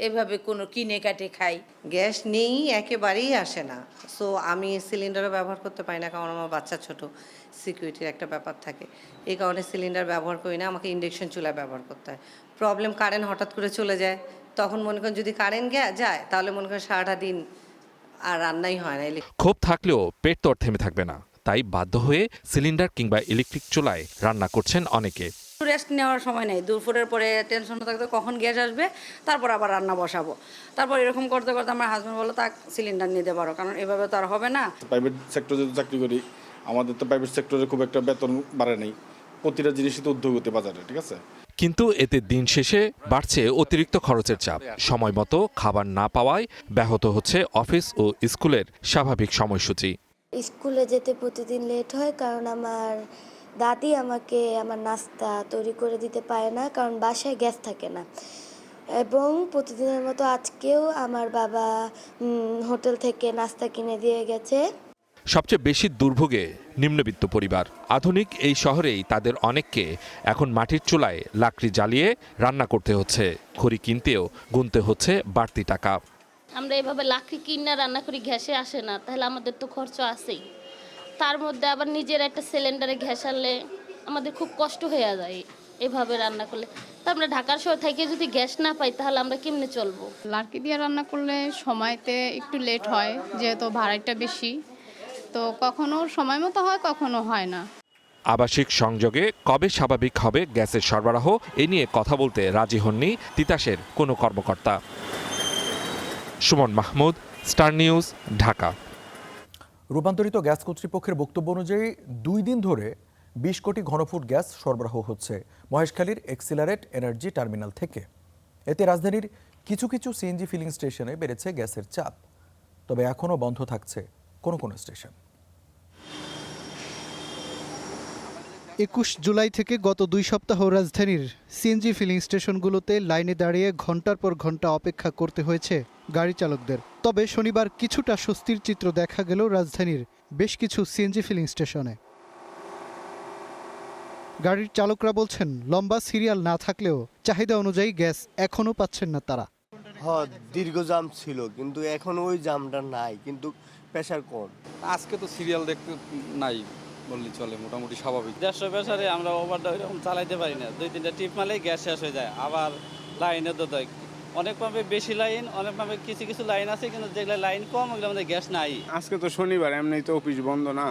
এভাবে কোনো কিনে কাটে খাই। গ্যাস নেই, একেবারেই আসে না। সো আমি সিলিন্ডারও ব্যবহার করতে পারি না, কারণ আমার বাচ্চা ছোট, সিকিউরিটির একটা ব্যাপার থাকে। এই কারণে সিলিন্ডার ব্যবহার করি না, আমাকে ইন্ডাকশন চুলা ব্যবহার করতে হয়। প্রবলেম, কারেন্ট হঠাৎ করে চলে যায়, তখন মনে করেন যদি কারেন্ট যায় তাহলে মনে করেন সারাটা দিন আর রান্নাই হয় না। ক্ষোভ থাকলেও পেট তো আর থেমে থাকবে না, তাই বাধ্য হয়ে সিলিন্ডার কিংবা ইলেকট্রিক চুলায় রান্না করছেন অনেকে। রেস্ট নেওয়ার সময় নেই, দুপুরের পরে টেনশন থাকতো কখন গ্যাস আসবে, তারপর আবার রান্না বসাবো। তারপর এরকম করতে করতে আমার হাজব্যান্ড বললো তা সিলিন্ডার নিতে পারো, কারণ এভাবে তো আর হবে না। প্রাইভেট সেক্টরে যদি চাকরি করি, আমাদের তো প্রাইভেট সেক্টরে খুব একটা বেতন বাড়ে নেই, প্রতিটা জিনিসই তো উদ্যোগতি বাজারে, ঠিক আছে। কিন্তু এতে দিন শেষে বাড়ছে অতিরিক্ত খরচের চাপ। সময় মতো খাবার না পাওয়ায় ব্যাহত হচ্ছে অফিস ও স্কুলের স্বাভাবিক সময়সূচি। স্কুলে যেতে প্রতিদিন লেট হয়, কারণ আমার দাদি আমাকে আমার নাস্তা তৈরি করে দিতে পারে না, কারণ বাসায় গ্যাস থাকে না। এবং প্রতিদিনের মতো আজকেও আমার বাবা হোটেল থেকে নাস্তা কিনে দিয়ে গেছে। সবচেয়ে বেশি দুর্ভোগে নিম্নবিত্ত পরিবার। আধুনিক এই শহরেই তাদের অনেককে এখন মাটির চুলায় লাকড়ি জ্বালিয়ে রান্না করতে হচ্ছে। খড়ি কিনতেও গুনতে হচ্ছে বাড়তি টাকা। আমরা এভাবে লাকড়ি কিনে রান্না করি, গ্যাসে আসে না, তাহলে আমাদের তো খরচ আছেই। তার মধ্যে আবার নিজের একটা সিলিন্ডারে গ্যাস আনলে আমাদের খুব কষ্ট হয়ে যায় এভাবে রান্না করলে। তো আমরা ঢাকার শহর থেকে যদি গ্যাস না পাই তাহলে আমরা কেমনে চলবো? লাকড়ি দিয়ে রান্না করলে সময়তে একটু লেট হয়, যেহেতু ভাড়াটা বেশি, তো কখনো সময় মতো হয়, কখনো হয় না। আবাসিক সংযোগে কবে স্বাভাবিক হবে গ্যাসের সরবরাহ, এ নিয়ে কথা বলতে রাজি হননি তিতাসের কোনো কর্মকর্তা। Suman Mahmud, star news, Dhaka. রূপান্তরিত গ্যাস কর্তৃপক্ষের বক্তব্য অনুযায়ী 2 দিন ধরে 20 কোটি ঘনফুট গ্যাস সরবরাহ হচ্ছে মহেশখালীর এক্সিলারেট এনার্জি টার্মিনাল থেকে। এতে রাজধানীর কিছু কিছু সিএনজি ফিলিং স্টেশনে বেড়েছে গ্যাসের চাপ, তবে এখনও বন্ধ থাকছে কোনো কোনো স্টেশন। 21 জুলাই থেকে গত 2 সপ্তাহ রাজধানীর সিএনজি ফিলিং স্টেশনগুলোতে লাইনে দাঁড়িয়ে ঘন্টার পর ঘন্টা অপেক্ষা করতে হয়েছে গাড়ি চালকদের। তবে শনিবার কিছুটা স্বস্তির চিত্র দেখা গেল রাজধানীর বেশ কিছু সিএনজি ফিলিং স্টেশনে। গাড়ির চালকরা বলছেন, লম্বা সিরিয়াল না থাকলেও চাহিদা অনুযায়ী গ্যাস এখনও পাচ্ছেন না তারা। হ্যাঁ, দীর্ঘ জাম ছিল, কিন্তু এখন ওই জামটা নাই, কিন্তু প্রেশার কম। আজকে তো সিরিয়াল দেখতে নাই বললেই চলে, মোটামুটি স্বাভাবিক। 150 প্রেশারে আমরা ওভারটা ওইরকম চালাইতে পারি না, 2-3টা টিপ মারলেই গ্যাস শেষ হয়ে যায়। আবার লাইনে তো দেয়, অনেক পাম্পে বেশি লাইন, অনেক পাম্পে কিছু কিছু লাইন আছে, কিন্তু যেগুলো লাইন কম ওগুলো আমাদের গ্যাস নাই। আজকে তো শনিবার, এমনি তো অফিস বন্ধ না,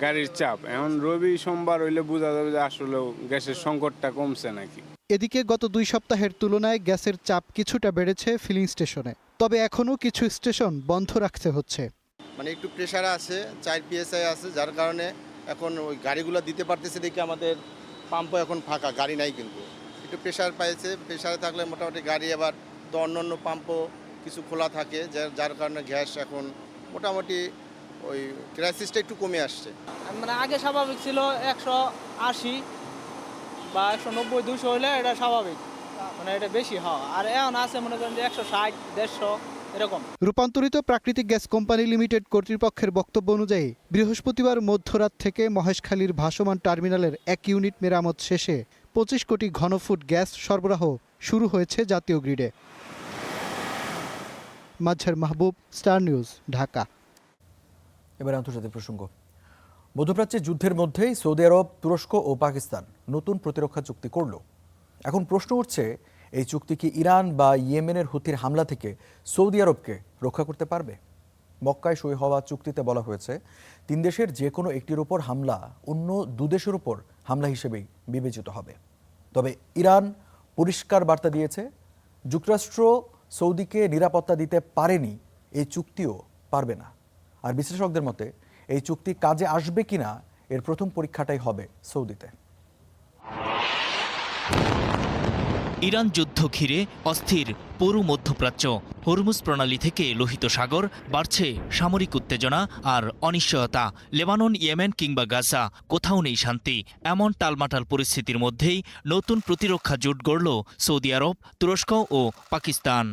গাড়ির চাপ। এখন রবি সোমবার হইলে বোঝা যাবে যে আসলে গ্যাসের সংকটটা কমছে নাকি। এদিকে গত 2 সপ্তাহের তুলনায় গ্যাসের চাপ কিছুটা বেড়েছে ফিলিং স্টেশনে, তবে এখনও কিছু স্টেশন বন্ধ রাখতে হচ্ছে। মানে একটু প্রেশার আছে, 4 PSI আছে, যার কারণে এখন ওই গাড়িগুলো দিতে পারতেছে দেখে আমাদের পাম্পও এখন ফাঁকা, গাড়ি নাই, কিন্তু একটু প্রেশার পাইছে। প্রেশারে থাকলে মোটামুটি গাড়ি, আবার তো অন্য পাম্পও কিছু খোলা থাকে, যার কারণে গ্যাস এখন মোটামুটি ওই ক্রাইসিসটা একটু কমে আসছে। মানে আগে স্বাভাবিক ছিল 180 বা 190-200 হলে এটা স্বাভাবিক, মানে এটা বেশি হয়। আর এখন আছে মনে করেন যে 160-150 এরকম। রূপান্তরিত প্রাকৃতিক গ্যাস কোম্পানি লিমিটেড কর্তৃপক্ষের বক্তব্য অনুযায়ী বৃহস্পতিবার মধ্যরাত থেকে মহেশখালীর ভাসমান টার্মিনালের 1 ইউনিট মেরামত শেষে 25 কোটি ঘনফুট গ্যাস সরবরাহ শুরু হয়েছে জাতীয় গ্রিডে। মাজহার মাহবুব, স্টার নিউজ, ঢাকা। এবার আন্তর্জাতিক প্রসঙ্গ। মধ্যপ্রাচ্যে যুদ্ধের মধ্যেই সৌদি আরব, তুরস্ক ও পাকিস্তান নতুন প্রতিরক্ষা চুক্তি করল। এখন প্রশ্ন উঠছে, এই চুক্তি কি ইরান বা ইয়েমেনের হুতির হামলা থেকে সৌদি আরবকে রক্ষা করতে পারবে? মক্কায় সই হওয়া চুক্তিতে বলা হয়েছে 3 দেশের যে কোনো একটির উপর হামলা অন্য 2 দেশের উপর হামলা হিসেবেই বিবেচিত হবে। তবে ইরান পরিষ্কার বার্তা দিয়েছে, যুক্তরাষ্ট্র সৌদিকে নিরাপত্তা দিতে পারেনি, এই চুক্তিও পারবে না। আর বিশ্লেষকদের মতে এই চুক্তি কাজে আসবে কিনা এর প্রথম পরীক্ষাটাই হবে সৌদিতে। ইরান যুদ্ধ ঘিরে অস্থির পুরো মধ্যপ্রাচ্য। হরমুজ প্রণালী থেকে লোহিত সাগর, বাড়ছে সামরিক উত্তেজনা আর অনিশ্চয়তা। লেবানন, ইয়েমেন কিংবা গাজা, কোথাও নেই শান্তি। এমন টালমাটাল পরিস্থিতির মধ্যেই নতুন প্রতিরক্ষা জোট গড়ল সৌদি আরব, তুরস্ক ও পাকিস্তান।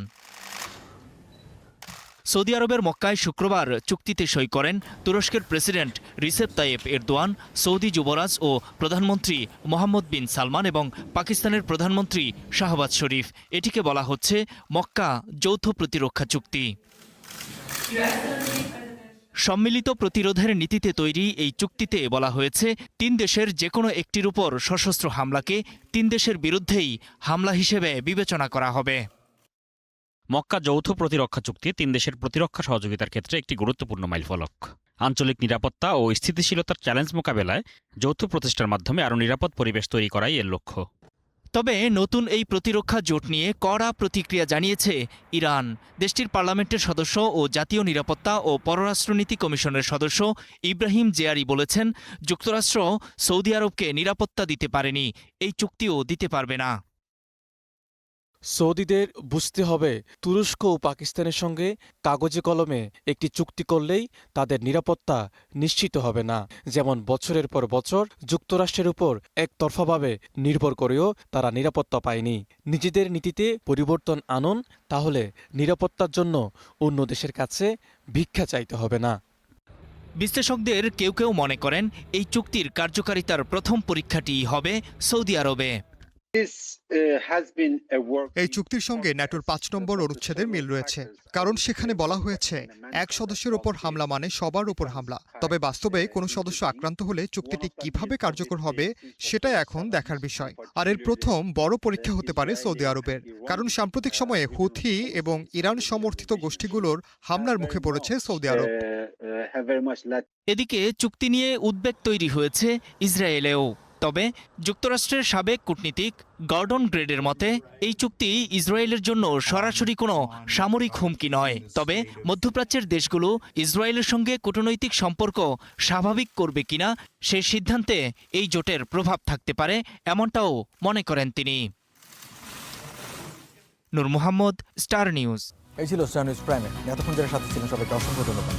সৌদি আরবের মক্কায় শুক্রবার চুক্তিতে সই করেন তুরস্কের president Recep Tayyip Erdogan, Saudi যুবরাজ ও প্রধানমন্ত্রী মোহাম্মদ বিন সালমান এবং পাকিস্তানের প্রধানমন্ত্রী শাহবাজ শরীফ। এটিকে বলা হচ্ছে মক্কা যৌথ প্রতিরক্ষা চুক্তি। সম্মিলিত প্রতিরোধের নীতিতে তৈরি এই চুক্তিতে বলা হয়েছে 3 দেশের যে কোনো একটির উপর সশস্ত্র হামলাকে 3 দেশের বিরুদ্ধেই হামলা হিসেবে বিবেচনা করা হবে। মক্কা যৌথ প্রতিরক্ষা চুক্তি 3 দেশের প্রতিরক্ষা সহযোগিতার ক্ষেত্রে একটি গুরুত্বপূর্ণ মাইলফলক। আঞ্চলিক নিরাপত্তা ও স্থিতিশীলতার চ্যালেঞ্জ মোকাবেলায় যৌথ প্রচেষ্টার মাধ্যমে আরও নিরাপদ পরিবেশ তৈরি করাই এর লক্ষ্য। তবে নতুন এই প্রতিরক্ষা জোট নিয়ে কড়া প্রতিক্রিয়া জানিয়েছে ইরান। দেশটির পার্লামেন্টের সদস্য ও জাতীয় নিরাপত্তা ও পররাষ্ট্রনীতি কমিশনের সদস্য ইব্রাহিম জেয়ারি বলেছেন, যুক্তরাষ্ট্র সৌদি আরবকে নিরাপত্তা দিতে পারেনি, এই চুক্তিও দিতে পারবে না। সৌদিদের বুঝতে হবে, তুরস্ক ও পাকিস্তানের সঙ্গে কাগজে কলমে একটি চুক্তি করলেই তাদের নিরাপত্তা নিশ্চিত হবে না। যেমন বছরের পর বছর যুক্তরাষ্ট্রের উপর একতরফাভাবে নির্ভর করেও তারা নিরাপত্তা পায়নি। নিজেদের নীতিতে পরিবর্তন আনুন, তাহলে নিরাপত্তার জন্য অন্য দেশের কাছে ভিক্ষা চাইতে হবে না। বিশ্লেষকদের কেউ কেউ মনে করেন, এই চুক্তির কার্যকারিতার প্রথম পরীক্ষাটিই হবে সৌদি আরবে। এই চুক্তির সঙ্গে ন্যাটোর 5 নম্বর অনুচ্ছেদের মিল রয়েছে, কারণ সেখানে বলা হয়েছে এক সদস্যের ওপর হামলা মানে সবার উপর হামলা। তবে বাস্তবে কোনো সদস্য আক্রান্ত হলে চুক্তিটি কিভাবে কার্যকর হবে সেটাই এখন দেখার বিষয়। আর এর প্রথম বড় পরীক্ষা হতে পারে সৌদি আরবের, কারণ সাম্প্রতিক সময়ে হুথি এবং ইরান সমর্থিত গোষ্ঠীগুলোর হামলার মুখে পড়েছে সৌদি আরব। এদিকে চুক্তি নিয়ে উদ্বেগ তৈরি হয়েছে ইসরায়েলেও। তবে যুক্তরাষ্ট্রের সাবেক কূটনীতিক গর্ডন গ্রেডের মতে, এই চুক্তি ইসরায়েলের জন্য সরাসরি কোনো সামরিক হুমকি নয়, তবে মধ্যপ্রাচ্যের দেশগুলো ইসরায়েলের সঙ্গে কূটনৈতিক সম্পর্ক স্বাভাবিক করবে কিনা সেই সিদ্ধান্তে এই জোটের প্রভাব থাকতে পারে, এমনটাও মনে করেন তিনি। নূর মোহাম্মদ, স্টার নিউজ। এই ছিল স্টার নিউজ প্রাইমে। এতক্ষণ যারা সাথে ছিলেন সবাইকে অসংখ্য ধন্যবাদ।